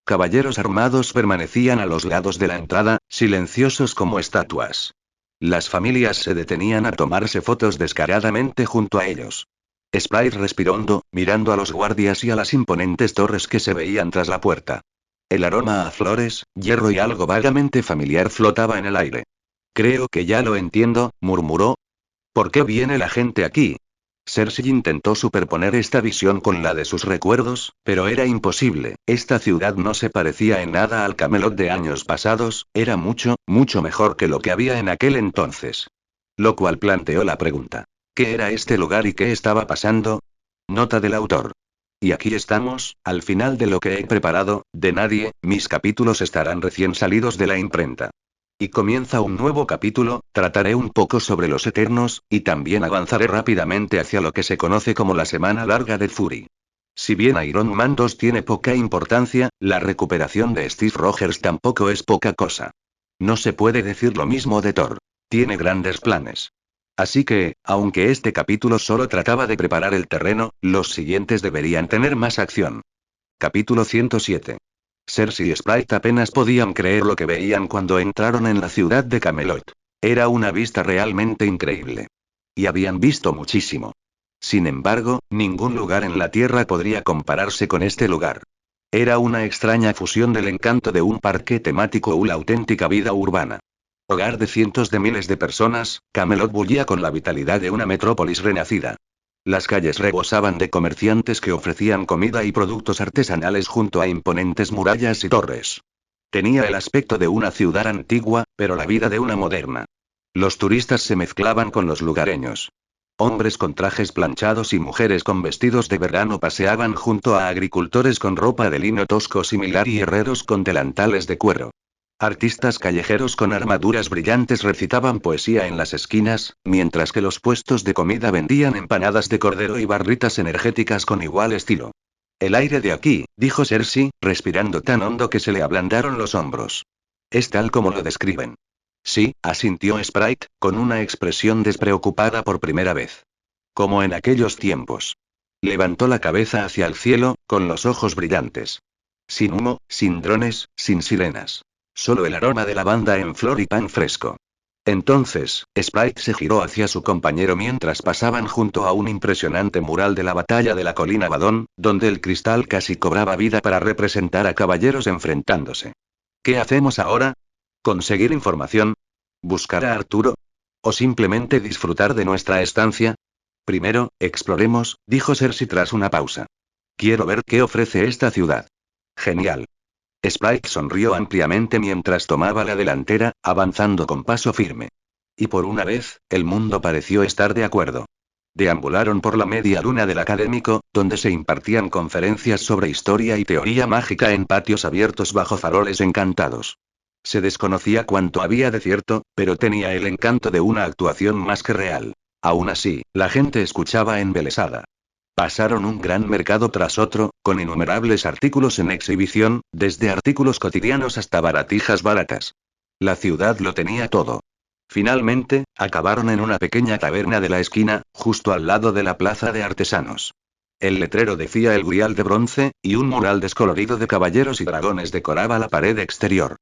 [SPEAKER 1] Caballeros armados permanecían a los lados de la entrada, silenciosos como estatuas. Las familias se detenían a tomarse fotos descaradamente junto a ellos. Sprite respiró hondo, mirando a los guardias y a las imponentes torres que se veían tras la puerta. El aroma a flores, hierro y algo vagamente familiar flotaba en el aire. Creo que ya lo entiendo, murmuró. ¿Por qué viene la gente aquí? Cersei intentó superponer esta visión con la de sus recuerdos, pero era imposible. Esta ciudad no se parecía en nada al Camelot de años pasados, era mucho, mucho mejor que lo que había en aquel entonces. Lo cual planteó la pregunta. ¿Qué era este lugar y qué estaba pasando? Nota del autor. Y aquí estamos, al final de lo que he preparado, de nadie, mis capítulos estarán recién salidos de la imprenta. Y comienza un nuevo capítulo, trataré un poco sobre los Eternos, y también avanzaré rápidamente hacia lo que se conoce como la Semana Larga de Fury. Si bien Iron Man 2 tiene poca importancia, la recuperación de Steve Rogers tampoco es poca cosa. No se puede decir lo mismo de Thor. Tiene grandes planes. Así que, aunque este capítulo solo trataba de preparar el terreno, los siguientes deberían tener más acción. Capítulo 107. Cersei y Sprite apenas podían creer lo que veían cuando entraron en la ciudad de Camelot. Era una vista realmente increíble. Y habían visto muchísimo. Sin embargo, ningún lugar en la Tierra podría compararse con este lugar. Era una extraña fusión del encanto de un parque temático o la auténtica vida urbana. Hogar de cientos de miles de personas, Camelot bullía con la vitalidad de una metrópolis renacida. Las calles rebosaban de comerciantes que ofrecían comida y productos artesanales junto a imponentes murallas y torres. Tenía el aspecto de una ciudad antigua, pero la vida de una moderna. Los turistas se mezclaban con los lugareños. Hombres con trajes planchados y mujeres con vestidos de verano paseaban junto a agricultores con ropa de lino tosco similar y herreros con delantales de cuero. Artistas callejeros con armaduras brillantes recitaban poesía en las esquinas, mientras que los puestos de comida vendían empanadas de cordero y barritas energéticas con igual estilo. El aire de aquí, dijo Cersei, respirando tan hondo que se le ablandaron los hombros. Es tal como lo describen. Sí, asintió Sprite, con una expresión despreocupada por primera vez. Como en aquellos tiempos. Levantó la cabeza hacia el cielo, con los ojos brillantes. Sin humo, sin drones, sin sirenas. Solo el aroma de lavanda en flor y pan fresco. Entonces, Sprite se giró hacia su compañero mientras pasaban junto a un impresionante mural de la batalla de la colina Badón, donde el cristal casi cobraba vida para representar a caballeros enfrentándose. ¿Qué hacemos ahora? ¿Conseguir información? ¿Buscar a Arturo? ¿O simplemente disfrutar de nuestra estancia? Primero, exploremos, dijo Cersei tras una pausa. Quiero ver qué ofrece esta ciudad. Genial. Sprite sonrió ampliamente mientras tomaba la delantera, avanzando con paso firme. Y por una vez, el mundo pareció estar de acuerdo. Deambularon por la media luna del académico, donde se impartían conferencias sobre historia y teoría mágica en patios abiertos bajo faroles encantados. Se desconocía cuánto había de cierto, pero tenía el encanto de una actuación más que real. Aún así, la gente escuchaba embelesada. Pasaron un gran mercado tras otro, con innumerables artículos en exhibición, desde artículos cotidianos hasta baratijas baratas. La ciudad lo tenía todo. Finalmente, acabaron en una pequeña taberna de la esquina, justo al lado de la plaza de artesanos. El letrero decía El Grial de bronce, y un mural descolorido de caballeros y dragones decoraba la pared exterior.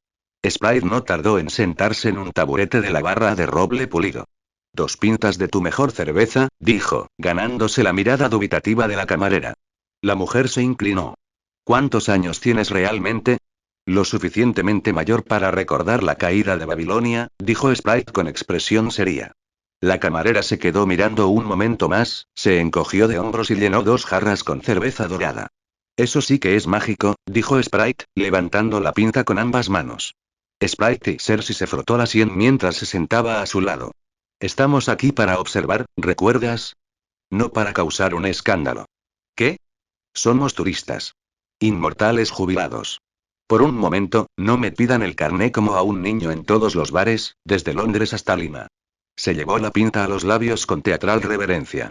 [SPEAKER 1] Sprite no tardó en sentarse en un taburete de la barra de roble pulido. 2 pintas de tu mejor cerveza, dijo, ganándose la mirada dubitativa de la camarera. La mujer se inclinó. ¿Cuántos años tienes realmente? Lo suficientemente mayor para recordar la caída de Babilonia, dijo Sprite con expresión seria. La camarera se quedó mirando un momento más, se encogió de hombros y llenó 2 jarras con cerveza dorada. Eso sí que es mágico, dijo Sprite, levantando la pinta con ambas manos. Sprite y Cersei se frotó la sien mientras se sentaba a su lado. Estamos aquí para observar, ¿recuerdas? No para causar un escándalo. ¿Qué? Somos turistas. Inmortales jubilados. Por un momento, no me pidan el carné como a un niño en todos los bares, desde Londres hasta Lima. Se llevó la pinta a los labios con teatral reverencia.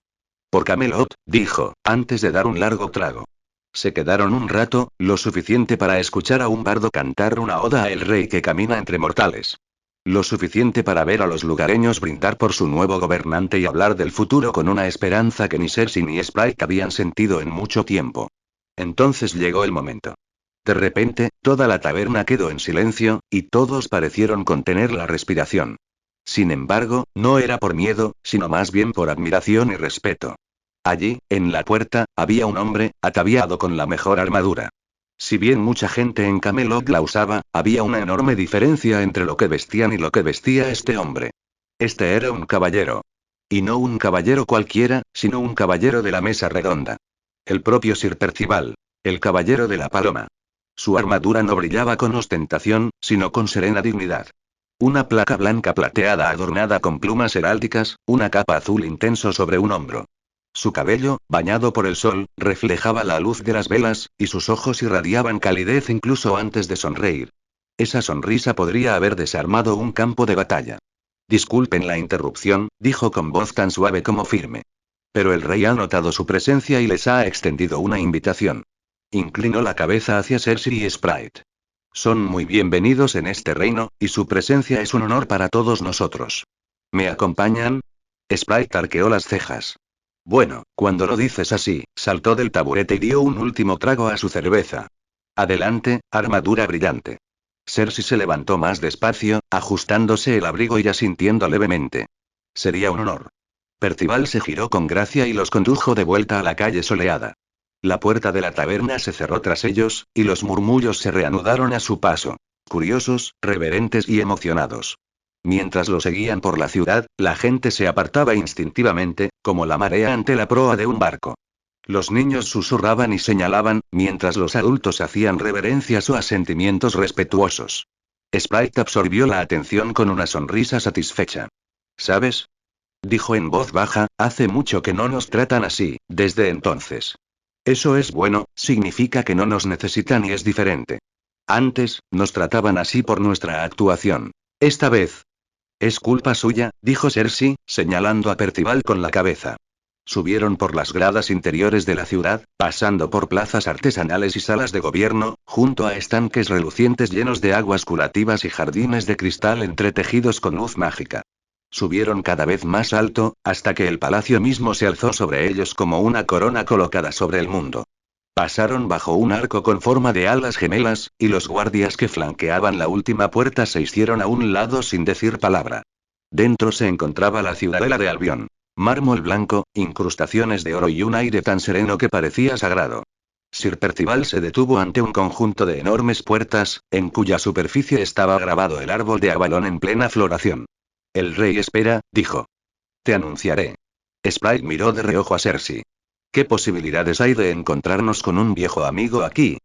[SPEAKER 1] Por Camelot, dijo, antes de dar un largo trago. Se quedaron un rato, lo suficiente para escuchar a un bardo cantar una oda al rey que camina entre mortales. Lo suficiente para ver a los lugareños brindar por su nuevo gobernante y hablar del futuro con una esperanza que ni Cersei ni Sprite habían sentido en mucho tiempo. Entonces llegó el momento. De repente, toda la taberna quedó en silencio, y todos parecieron contener la respiración. Sin embargo, no era por miedo, sino más bien por admiración y respeto. Allí, en la puerta, había un hombre, ataviado con la mejor armadura. Si bien mucha gente en Camelot la usaba, había una enorme diferencia entre lo que vestían y lo que vestía este hombre. Este era un caballero. Y no un caballero cualquiera, sino un caballero de la mesa redonda. El propio Sir Percival. El caballero de la paloma. Su armadura no brillaba con ostentación, sino con serena dignidad. Una placa blanca plateada adornada con plumas heráldicas, una capa azul intenso sobre un hombro. Su cabello, bañado por el sol, reflejaba la luz de las velas, y sus ojos irradiaban calidez incluso antes de sonreír. Esa sonrisa podría haber desarmado un campo de batalla. Disculpen la interrupción, dijo con voz tan suave como firme. Pero el rey ha notado su presencia y les ha extendido una invitación. Inclinó la cabeza hacia Cersei y Sprite. Son muy bienvenidos en este reino, y su presencia es un honor para todos nosotros. ¿Me acompañan? Sprite arqueó las cejas. Bueno, cuando lo dices así, saltó del taburete y dio un último trago a su cerveza. Adelante, armadura brillante. Cersei se levantó más despacio, ajustándose el abrigo y asintiendo levemente. Sería un honor. Percival se giró con gracia y los condujo de vuelta a la calle soleada. La puerta de la taberna se cerró tras ellos, y los murmullos se reanudaron a su paso. Curiosos, reverentes y emocionados. Mientras lo seguían por la ciudad, la gente se apartaba instintivamente, como la marea ante la proa de un barco. Los niños susurraban y señalaban, mientras los adultos hacían reverencias o asentimientos respetuosos. Sprite absorbió la atención con una sonrisa satisfecha. ¿Sabes? Dijo en voz baja, hace mucho que no nos tratan así, desde entonces. Eso es bueno, significa que no nos necesitan y es diferente. Antes, nos trataban así por nuestra actuación. Esta vez. Es culpa suya, dijo Cersei, señalando a Percival con la cabeza. Subieron por las gradas interiores de la ciudad, pasando por plazas artesanales y salas de gobierno, junto a estanques relucientes llenos de aguas curativas y jardines de cristal entretejidos con luz mágica. Subieron cada vez más alto, hasta que el palacio mismo se alzó sobre ellos como una corona colocada sobre el mundo. Pasaron bajo un arco con forma de alas gemelas, y los guardias que flanqueaban la última puerta se hicieron a un lado sin decir palabra. Dentro se encontraba la ciudadela de Albión. Mármol blanco, incrustaciones de oro y un aire tan sereno que parecía sagrado. Sir Percival se detuvo ante un conjunto de enormes puertas, en cuya superficie estaba grabado el árbol de Avalon en plena floración. El rey espera, dijo. Te anunciaré. Sprite miró de reojo a Cersei. ¿Qué posibilidades hay de encontrarnos con un viejo amigo aquí?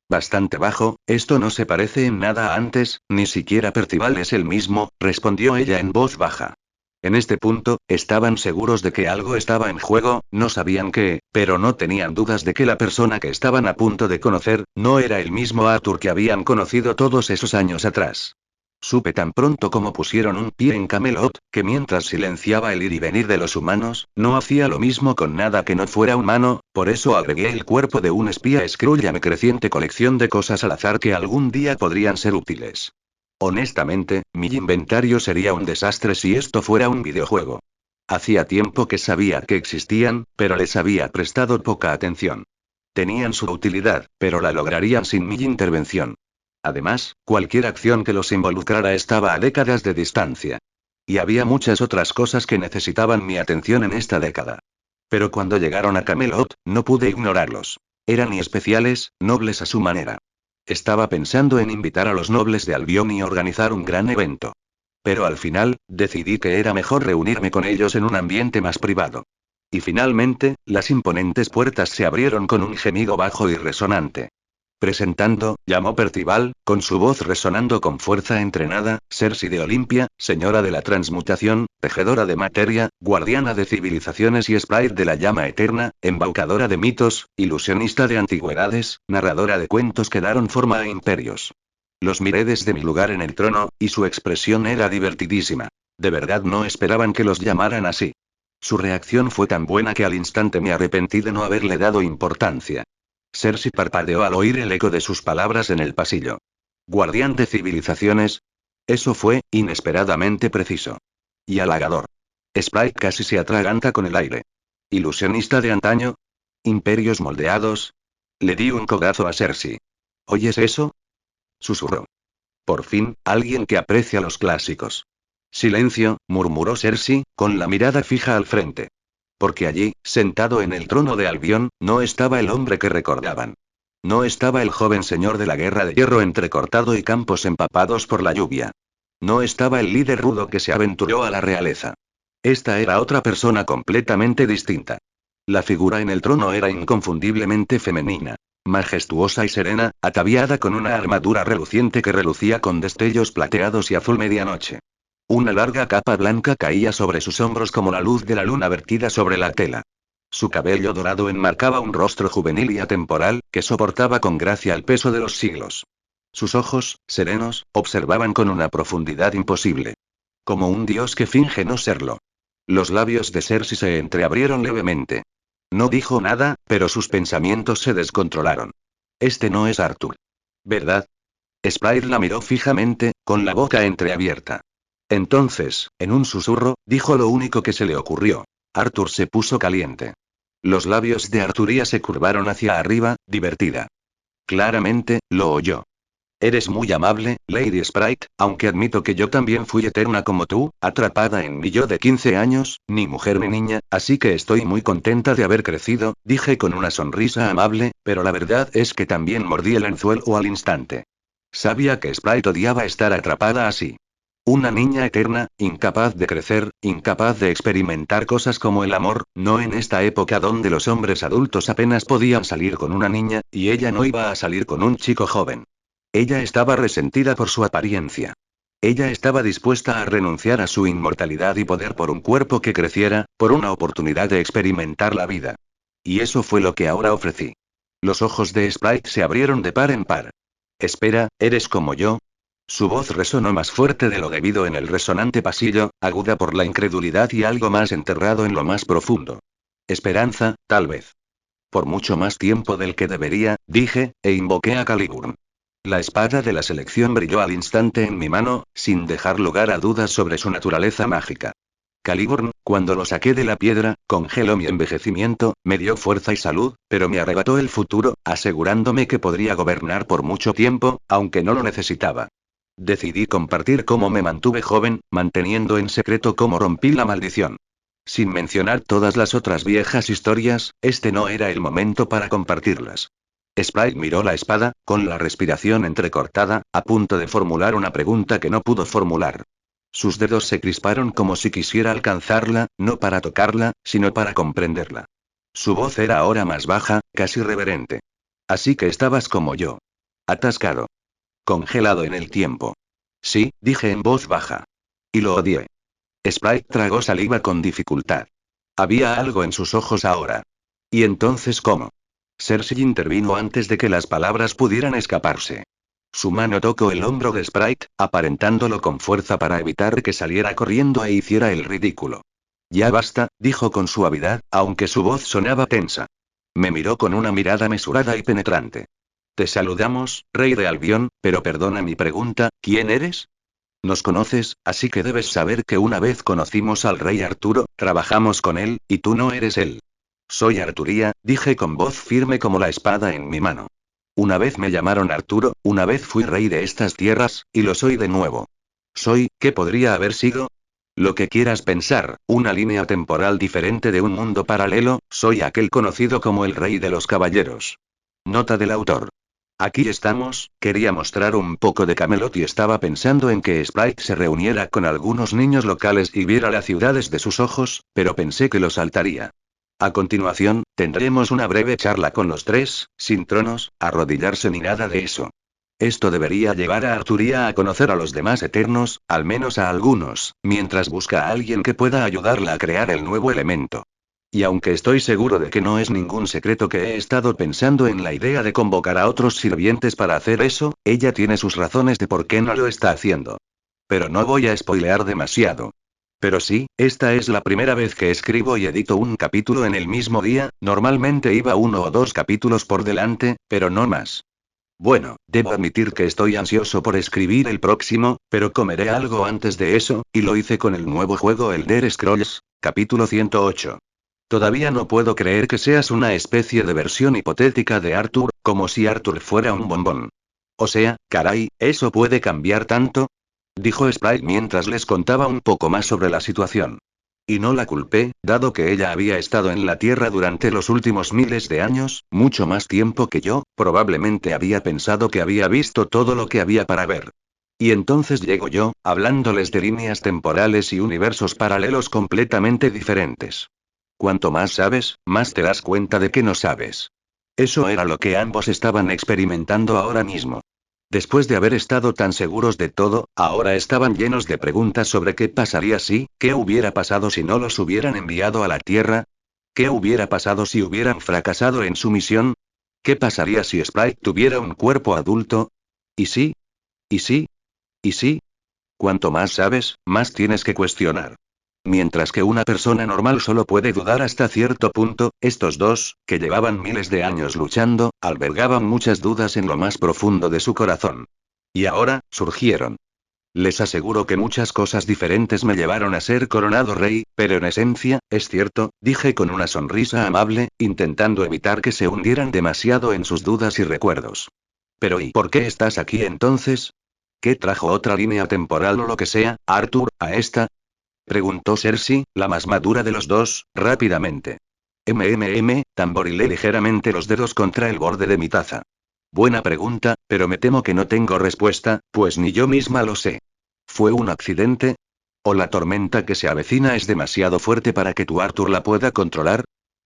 [SPEAKER 1] Bastante bajo, esto no se parece en nada a antes, ni siquiera Percival es el mismo, respondió ella en voz baja. En este punto, estaban seguros de que algo estaba en juego, no sabían qué, pero no tenían dudas de que la persona que estaban a punto de conocer, no era el mismo Arthur que habían conocido todos esos años atrás. Supe tan pronto como pusieron un pie en Camelot, que mientras silenciaba el ir y venir de los humanos, no hacía lo mismo con nada que no fuera humano, por eso agregué el cuerpo de un espía Skrull a mi creciente colección de cosas al azar que algún día podrían ser útiles. Honestamente, mi inventario sería un desastre si esto fuera un videojuego. Hacía tiempo que sabía que existían, pero les había prestado poca atención. Tenían su utilidad, pero la lograrían sin mi intervención. Además, cualquier acción que los involucrara estaba a décadas de distancia. Y había muchas otras cosas que necesitaban mi atención en esta década. Pero cuando llegaron a Camelot, no pude ignorarlos. Eran especiales, nobles a su manera. Estaba pensando en invitar a los nobles de Albion y organizar un gran evento. Pero al final, decidí que era mejor reunirme con ellos en un ambiente más privado. Y finalmente, las imponentes puertas se abrieron con un gemido bajo y resonante. Presentando, llamó Percival, con su voz resonando con fuerza entrenada, Cersei de Olimpia, señora de la transmutación, tejedora de materia, guardiana de civilizaciones y sprite de la llama eterna, embaucadora de mitos, ilusionista de antigüedades, narradora de cuentos que daron forma a imperios. Los miré desde mi lugar en el trono, y su expresión era divertidísima. De verdad no esperaban que los llamaran así. Su reacción fue tan buena que al instante me arrepentí de no haberle dado importancia. Cersei parpadeó al oír el eco de sus palabras en el pasillo. Guardián de civilizaciones. Eso fue, inesperadamente preciso. Y halagador. Sprite casi se atraganta con el aire. Ilusionista de antaño. Imperios moldeados. Le di un codazo a Cersei. ¿Oyes eso? Susurró. Por fin, alguien que aprecia los clásicos. Silencio, murmuró Cersei, con la mirada fija al frente. Porque allí, sentado en el trono de Albion, no estaba el hombre que recordaban. No estaba el joven señor de la guerra de hierro entrecortado y campos empapados por la lluvia. No estaba el líder rudo que se aventuró a la realeza. Esta era otra persona completamente distinta. La figura en el trono era inconfundiblemente femenina. Majestuosa y serena, ataviada con una armadura reluciente que relucía con destellos plateados y azul medianoche. Una larga capa blanca caía sobre sus hombros como la luz de la luna vertida sobre la tela. Su cabello dorado enmarcaba un rostro juvenil y atemporal, que soportaba con gracia el peso de los siglos. Sus ojos, serenos, observaban con una profundidad imposible. Como un dios que finge no serlo. Los labios de Cersei se entreabrieron levemente. No dijo nada, pero sus pensamientos se descontrolaron. Este no es Arthur. ¿Verdad? Sprite la miró fijamente, con la boca entreabierta. Entonces, en un susurro, dijo lo único que se le ocurrió. Arthur se puso caliente. Los labios de Arturía se curvaron hacia arriba, divertida. Claramente, lo oyó. Eres muy amable, Lady Sprite, aunque admito que yo también fui eterna como tú, atrapada en mi yo de 15 años, ni mujer ni niña, así que estoy muy contenta de haber crecido, dije con una sonrisa amable, pero la verdad es que también mordí el anzuelo al instante. Sabía que Sprite odiaba estar atrapada así. Una niña eterna, incapaz de crecer, incapaz de experimentar cosas como el amor, no en esta época donde los hombres adultos apenas podían salir con una niña, y ella no iba a salir con un chico joven. Ella estaba resentida por su apariencia. Ella estaba dispuesta a renunciar a su inmortalidad y poder por un cuerpo que creciera, por una oportunidad de experimentar la vida. Y eso fue lo que ahora ofrecí. Los ojos de Sprite se abrieron de par en par. Espera, ¿eres como yo? Su voz resonó más fuerte de lo debido en el resonante pasillo, aguda por la incredulidad y algo más enterrado en lo más profundo. Esperanza, tal vez. Por mucho más tiempo del que debería, dije, e invoqué a Caliburn. La espada de la selección brilló al instante en mi mano, sin dejar lugar a dudas sobre su naturaleza mágica. Caliburn, cuando lo saqué de la piedra, congeló mi envejecimiento, me dio fuerza y salud, pero me arrebató el futuro, asegurándome que podría gobernar por mucho tiempo, aunque no lo necesitaba. Decidí compartir cómo me mantuve joven, manteniendo en secreto cómo rompí la maldición. Sin mencionar todas las otras viejas historias, este no era el momento para compartirlas. Sprite miró la espada, con la respiración entrecortada, a punto de formular una pregunta que no pudo formular. Sus dedos se crisparon como si quisiera alcanzarla, no para tocarla, sino para comprenderla. Su voz era ahora más baja, casi reverente. Así que estabas como yo. Atascado. Congelado en el tiempo. Sí, dije en voz baja. Y lo odié. Sprite tragó saliva con dificultad. Había algo en sus ojos ahora. ¿Y entonces cómo? Cersei intervino antes de que las palabras pudieran escaparse. Su mano tocó el hombro de Sprite, aparentándolo con fuerza para evitar que saliera corriendo e hiciera el ridículo. Ya basta, dijo con suavidad, aunque su voz sonaba tensa. Me miró con una mirada mesurada y penetrante. Te saludamos, rey de Albión, pero perdona mi pregunta, ¿quién eres? Nos conoces, así que debes saber que una vez conocimos al rey Arturo, trabajamos con él, y tú no eres él. Soy Arturía, dije con voz firme como la espada en mi mano. Una vez me llamaron Arturo, una vez fui rey de estas tierras, y lo soy de nuevo. Soy, ¿qué podría haber sido? Lo que quieras pensar, una línea temporal diferente de un mundo paralelo, soy aquel conocido como el rey de los caballeros. Nota del autor. Aquí estamos, quería mostrar un poco de Camelot y estaba pensando en que Sprite se reuniera con algunos niños locales y viera la ciudad desde sus ojos, pero pensé que lo saltaría. A continuación, tendremos una breve charla con los tres, sin tronos, arrodillarse ni nada de eso. Esto debería llevar a Arturía a conocer a los demás Eternos, al menos a algunos, mientras busca a alguien que pueda ayudarla a crear el nuevo elemento. Y aunque estoy seguro de que no es ningún secreto que he estado pensando en la idea de convocar a otros sirvientes para hacer eso, ella tiene sus razones de por qué no lo está haciendo. Pero no voy a spoilear demasiado. Pero sí, esta es la primera vez que escribo y edito un capítulo en el mismo día, normalmente iba 1 o 2 capítulos por delante, pero no más. Bueno, debo admitir que estoy ansioso por escribir el próximo, pero comeré algo antes de eso, y lo hice con el nuevo juego Elder Scrolls, capítulo 108. Todavía no puedo creer que seas una especie de versión hipotética de Arthur, como si Arthur fuera un bombón. O sea, caray, ¿eso puede cambiar tanto? Dijo Sprite mientras les contaba un poco más sobre la situación. Y no la culpé, dado que ella había estado en la Tierra durante los últimos miles de años, mucho más tiempo que yo, probablemente había pensado que había visto todo lo que había para ver. Y entonces llego yo, hablándoles de líneas temporales y universos paralelos completamente diferentes. Cuanto más sabes, más te das cuenta de que no sabes. Eso era lo que ambos estaban experimentando ahora mismo. Después de haber estado tan seguros de todo, ahora estaban llenos de preguntas sobre qué pasaría si, qué hubiera pasado si no los hubieran enviado a la Tierra, qué hubiera pasado si hubieran fracasado en su misión, qué pasaría si Sprite tuviera un cuerpo adulto, y sí, y sí, y sí. Cuanto más sabes, más tienes que cuestionar. Mientras que una persona normal solo puede dudar hasta cierto punto, estos dos, que llevaban miles de años luchando, albergaban muchas dudas en lo más profundo de su corazón. Y ahora, surgieron. Les aseguro que muchas cosas diferentes me llevaron a ser coronado rey, pero en esencia, es cierto, dije con una sonrisa amable, intentando evitar que se hundieran demasiado en sus dudas y recuerdos. Pero ¿y por qué estás aquí entonces? ¿Qué trajo otra línea temporal o lo que sea, Arthur, a esta? Preguntó Cersei, la más madura de los dos, rápidamente. Tamborilé ligeramente los dedos contra el borde de mi taza. Buena pregunta, pero me temo que no tengo respuesta, pues ni yo misma lo sé. ¿Fue un accidente? ¿O la tormenta que se avecina es demasiado fuerte para que tu Arthur la pueda controlar?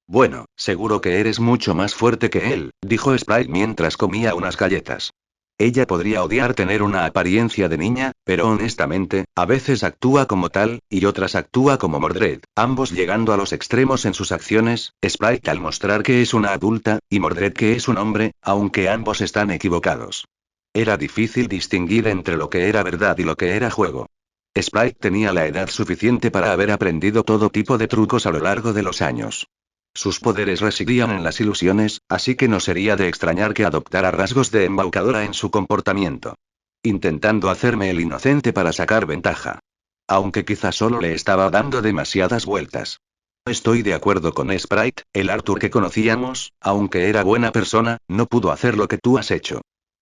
[SPEAKER 1] Bueno, seguro que eres mucho más fuerte que él, dijo Sprite mientras comía unas galletas. Ella podría odiar tener una apariencia de niña, pero honestamente, a veces actúa como tal, y otras actúa como Mordred, ambos llegando a los extremos en sus acciones, Sprite al mostrar que es una adulta, y Mordred que es un hombre, aunque ambos están equivocados. Era difícil distinguir entre lo que era verdad y lo que era juego. Sprite tenía la edad suficiente para haber aprendido todo tipo de trucos a lo largo de los años. Sus poderes residían en las ilusiones, así que no sería de extrañar que adoptara rasgos de embaucadora en su comportamiento. Intentando hacerme el inocente para sacar ventaja. Aunque quizá solo le estaba dando demasiadas vueltas. Estoy de acuerdo con Sprite, el Arthur que conocíamos, aunque era buena persona, no pudo hacer lo que tú has hecho.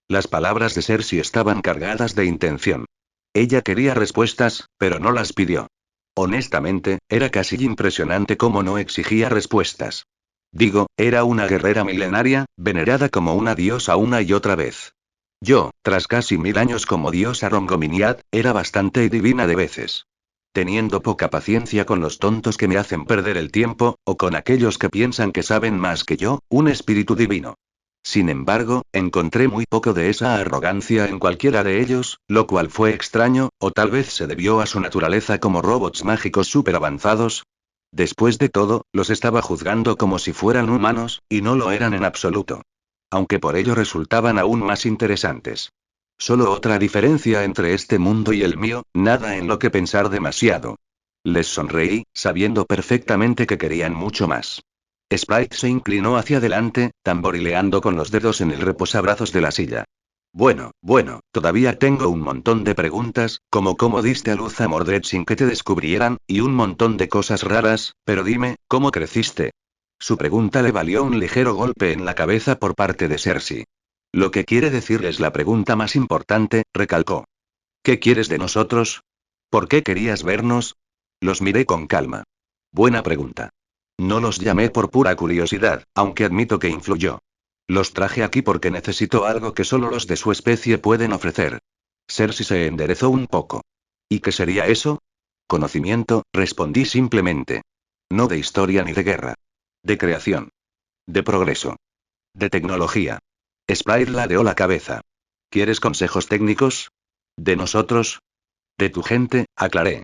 [SPEAKER 1] Las palabras de Cersei estaban cargadas de intención. Ella quería respuestas, pero no las pidió. Honestamente, era casi impresionante cómo no exigía respuestas. Digo, era una guerrera milenaria, venerada como una diosa una y otra vez. Yo, tras casi 1000 años como diosa Rongominiad, era bastante divina de veces. Teniendo poca paciencia con los tontos que me hacen perder el tiempo, o con aquellos que piensan que saben más que yo, un espíritu divino. Sin embargo, encontré muy poco de esa arrogancia en cualquiera de ellos, lo cual fue extraño, o tal vez se debió a su naturaleza como robots mágicos súper avanzados. Después de todo, los estaba juzgando como si fueran humanos, y no lo eran en absoluto. Aunque por ello resultaban aún más interesantes. Solo otra diferencia entre este mundo y el mío, nada en lo que pensar demasiado. Les sonreí, sabiendo perfectamente que querían mucho más. Sprite se inclinó hacia adelante, tamborileando con los dedos en el reposabrazos de la silla. Bueno, todavía tengo un montón de preguntas, como cómo diste a luz a Mordred sin que te descubrieran, y un montón de cosas raras, pero dime, ¿cómo creciste? Su pregunta le valió un ligero golpe en la cabeza por parte de Cersei. Lo que quiere decir es la pregunta más importante, recalcó. ¿Qué quieres de nosotros? ¿Por qué querías vernos? Los miré con calma. Buena pregunta. No los llamé por pura curiosidad, aunque admito que influyó. Los traje aquí porque necesito algo que solo los de su especie pueden ofrecer. Cersei se enderezó un poco. ¿Y qué sería eso? Conocimiento, respondí simplemente. No de historia ni de guerra. De creación. De progreso. De tecnología. Sprite ladeó la cabeza. ¿Quieres consejos técnicos? ¿De nosotros? De tu gente, aclaré.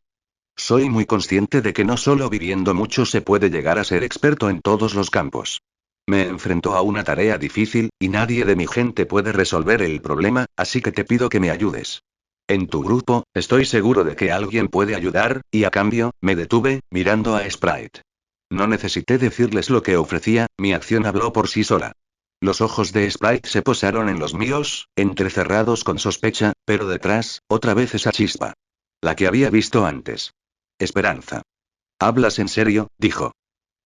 [SPEAKER 1] Soy muy consciente de que no solo viviendo mucho se puede llegar a ser experto en todos los campos. Me enfrentó a una tarea difícil, y nadie de mi gente puede resolver el problema, así que te pido que me ayudes. En tu grupo, estoy seguro de que alguien puede ayudar, y a cambio, me detuve, mirando a Sprite. No necesité decirles lo que ofrecía, mi acción habló por sí sola. Los ojos de Sprite se posaron en los míos, entrecerrados con sospecha, pero detrás, otra vez esa chispa. La que había visto antes. Esperanza. ¿Hablas en serio? Dijo.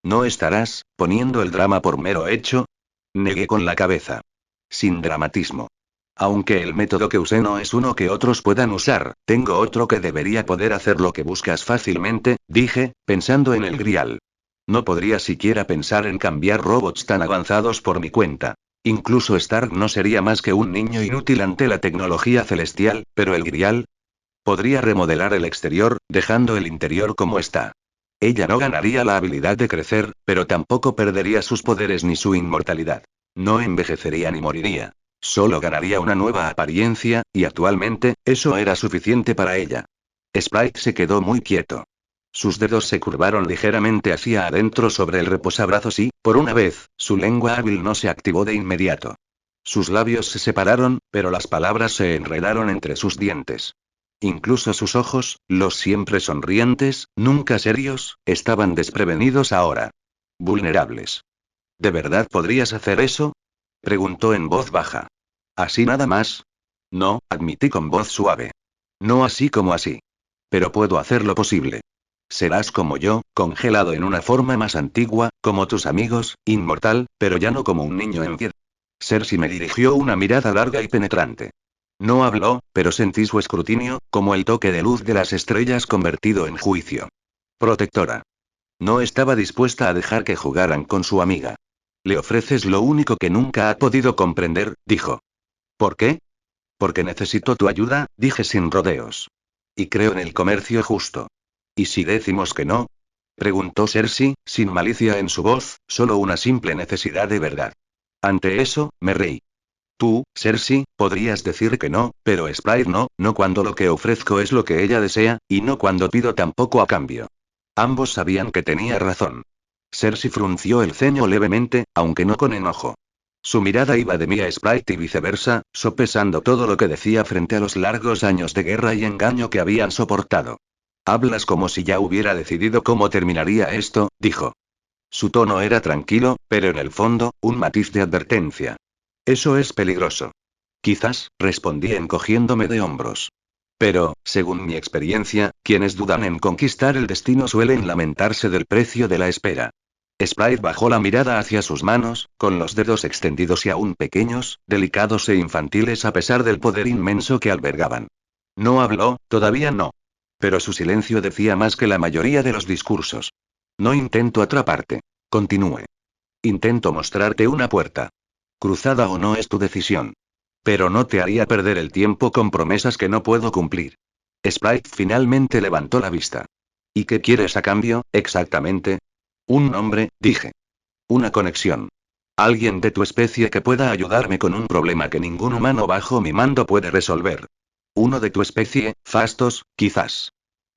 [SPEAKER 1] ¿No estarás poniendo el drama por mero hecho? Negué con la cabeza. Sin dramatismo. Aunque el método que usé no es uno que otros puedan usar, tengo otro que debería poder hacer lo que buscas fácilmente, dije, pensando en el grial. No podría siquiera pensar en cambiar robots tan avanzados por mi cuenta. Incluso Stark no sería más que un niño inútil ante la tecnología celestial, pero el grial podría remodelar el exterior, dejando el interior como está. Ella no ganaría la habilidad de crecer, pero tampoco perdería sus poderes ni su inmortalidad. No envejecería ni moriría. Solo ganaría una nueva apariencia, y actualmente, eso era suficiente para ella. Sprite se quedó muy quieto. Sus dedos se curvaron ligeramente hacia adentro sobre el reposabrazos y, por una vez, su lengua hábil no se activó de inmediato. Sus labios se separaron, pero las palabras se enredaron entre sus dientes. Incluso sus ojos, los siempre sonrientes, nunca serios, estaban desprevenidos ahora. Vulnerables. ¿De verdad podrías hacer eso? Preguntó en voz baja. ¿Así nada más? No, admití con voz suave. No así como así. Pero puedo hacer lo posible. Serás como yo, congelado en una forma más antigua, como tus amigos, inmortal, pero ya no como un niño en piedra. Cersei me dirigió una mirada larga y penetrante. No habló, pero sentí su escrutinio, como el toque de luz de las estrellas convertido en juicio. Protectora. No estaba dispuesta a dejar que jugaran con su amiga. Le ofreces lo único que nunca ha podido comprender, dijo. ¿Por qué? Porque necesito tu ayuda, dije sin rodeos. Y creo en el comercio justo. ¿Y si decimos que no? Preguntó Cersei, sin malicia en su voz, solo una simple necesidad de verdad. Ante eso, me reí. Tú, Cersei, podrías decir que no, pero Sprite no cuando lo que ofrezco es lo que ella desea, y no cuando pido tampoco a cambio. Ambos sabían que tenía razón. Cersei frunció el ceño levemente, aunque no con enojo. Su mirada iba de mí a Sprite y viceversa, sopesando todo lo que decía frente a los largos años de guerra y engaño que habían soportado. Hablas como si ya hubiera decidido cómo terminaría esto, dijo. Su tono era tranquilo, pero en el fondo, un matiz de advertencia. Eso es peligroso. Quizás, respondí encogiéndome de hombros. Pero, según mi experiencia, quienes dudan en conquistar el destino suelen lamentarse del precio de la espera. Sprite bajó la mirada hacia sus manos, con los dedos extendidos y aún pequeños, delicados e infantiles a pesar del poder inmenso que albergaban. No habló, todavía no. Pero su silencio decía más que la mayoría de los discursos. No intento atraparte. Continúe. Intento mostrarte una puerta. Cruzada o no es tu decisión. Pero no te haría perder el tiempo con promesas que no puedo cumplir. Sprite finalmente levantó la vista. ¿Y qué quieres a cambio, exactamente? Un nombre, dije. Una conexión. Alguien de tu especie que pueda ayudarme con un problema que ningún humano bajo mi mando puede resolver. Uno de tu especie, Fastos, quizás.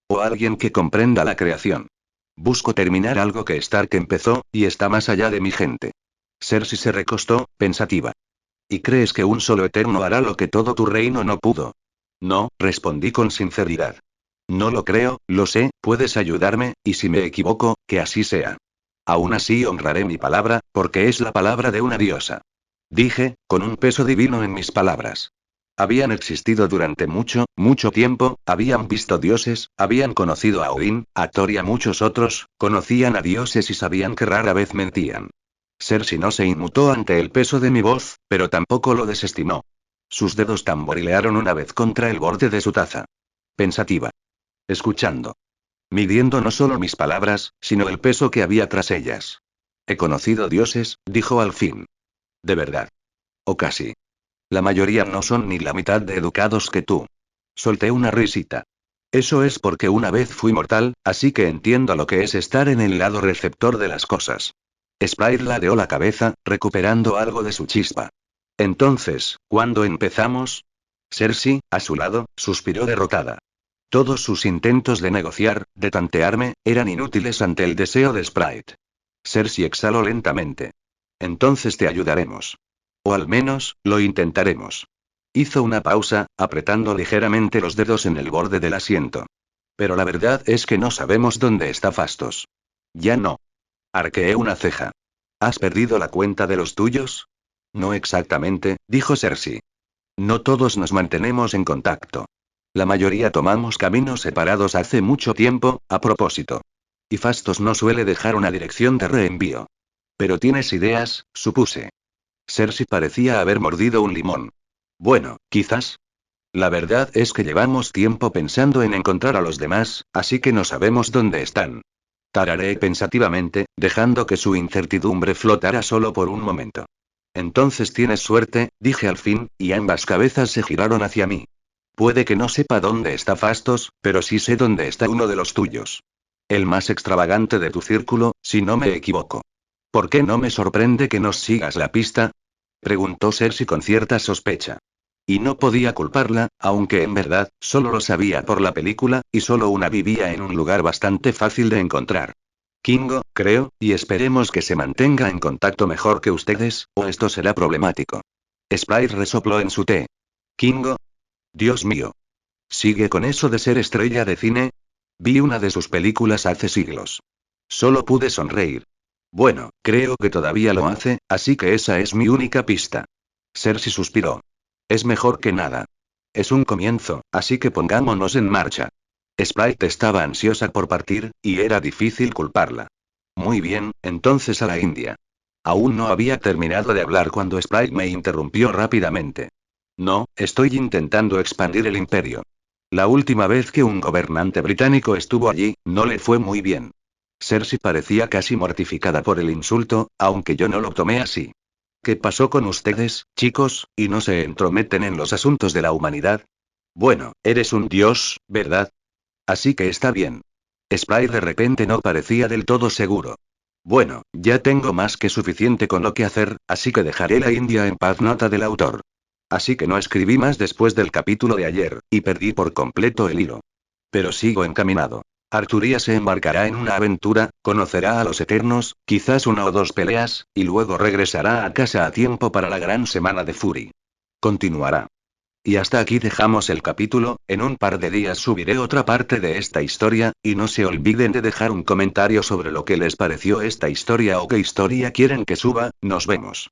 [SPEAKER 1] O alguien que comprenda la creación. Busco terminar algo que Stark empezó, y está más allá de mi gente. Cersei se recostó, pensativa. ¿Y crees que un solo eterno hará lo que todo tu reino no pudo? No, respondí con sinceridad. No lo creo, lo sé, puedes ayudarme, y si me equivoco, que así sea. Aún así honraré mi palabra, porque es la palabra de una diosa. Dije, con un peso divino en mis palabras. Habían existido durante mucho, mucho tiempo, habían visto dioses, habían conocido a Odín, a Thor y a muchos otros, conocían a dioses y sabían que rara vez mentían. Cersei no se inmutó ante el peso de mi voz, pero tampoco lo desestimó. Sus dedos tamborilearon una vez contra el borde de su taza. Pensativa. Escuchando. Midiendo no solo mis palabras, sino el peso que había tras ellas. He conocido dioses, dijo al fin. De verdad. O casi. La mayoría no son ni la mitad de educados que tú. Solté una risita. Eso es porque una vez fui mortal, así que entiendo lo que es estar en el lado receptor de las cosas. Sprite ladeó la cabeza, recuperando algo de su chispa. Entonces, ¿cuándo empezamos? Cersei, a su lado, suspiró derrotada. Todos sus intentos de negociar, de tantearme, eran inútiles ante el deseo de Sprite. Cersei exhaló lentamente. Entonces te ayudaremos. O al menos, lo intentaremos. Hizo una pausa, apretando ligeramente los dedos en el borde del asiento. Pero la verdad es que no sabemos dónde está Fastos. Ya no. Arqueé una ceja. ¿Has perdido la cuenta de los tuyos? No exactamente, dijo Cersei. No todos nos mantenemos en contacto. La mayoría tomamos caminos separados hace mucho tiempo, a propósito. Y Fastos no suele dejar una dirección de reenvío. Pero tienes ideas, supuse. Cersei parecía haber mordido un limón. Bueno, quizás. La verdad es que llevamos tiempo pensando en encontrar a los demás, así que no sabemos dónde están. Tarareé pensativamente, dejando que su incertidumbre flotara solo por un momento. Entonces tienes suerte, dije al fin, y ambas cabezas se giraron hacia mí. Puede que no sepa dónde está Fastos, pero sí sé dónde está uno de los tuyos. El más extravagante de tu círculo, si no me equivoco. ¿Por qué no me sorprende que nos sigas la pista? Preguntó Cersei con cierta sospecha. Y no podía culparla, aunque en verdad, solo lo sabía por la película, y solo una vivía en un lugar bastante fácil de encontrar. Kingo, creo, y esperemos que se mantenga en contacto mejor que ustedes, o esto será problemático. Sprite resopló en su té. Kingo. Dios mío. ¿Sigue con eso de ser estrella de cine? Vi una de sus películas hace siglos. Solo pude sonreír. Bueno, creo que todavía lo hace, así que esa es mi única pista. Cersei suspiró. Es mejor que nada. Es un comienzo, así que pongámonos en marcha. Sprite estaba ansiosa por partir, y era difícil culparla. Muy bien, entonces a la India. Aún no había terminado de hablar cuando Sprite me interrumpió rápidamente. No, estoy intentando expandir el imperio. La última vez que un gobernante británico estuvo allí, no le fue muy bien. Cersei parecía casi mortificada por el insulto, aunque yo no lo tomé así. ¿Qué pasó con ustedes, chicos, y no se entrometen en los asuntos de la humanidad? Bueno, eres un dios, ¿verdad? Así que está bien. Sprite de repente no parecía del todo seguro. Bueno, ya tengo más que suficiente con lo que hacer, así que dejaré la India en paz. Nota del autor. Así que no escribí más después del capítulo de ayer, y perdí por completo el hilo. Pero sigo encaminado. Arturía se embarcará en una aventura, conocerá a los Eternos, quizás una o dos peleas, y luego regresará a casa a tiempo para la gran semana de Fury. Continuará. Y hasta aquí dejamos el capítulo, en un par de días subiré otra parte de esta historia, y no se olviden de dejar un comentario sobre lo que les pareció esta historia o qué historia quieren que suba. Nos vemos.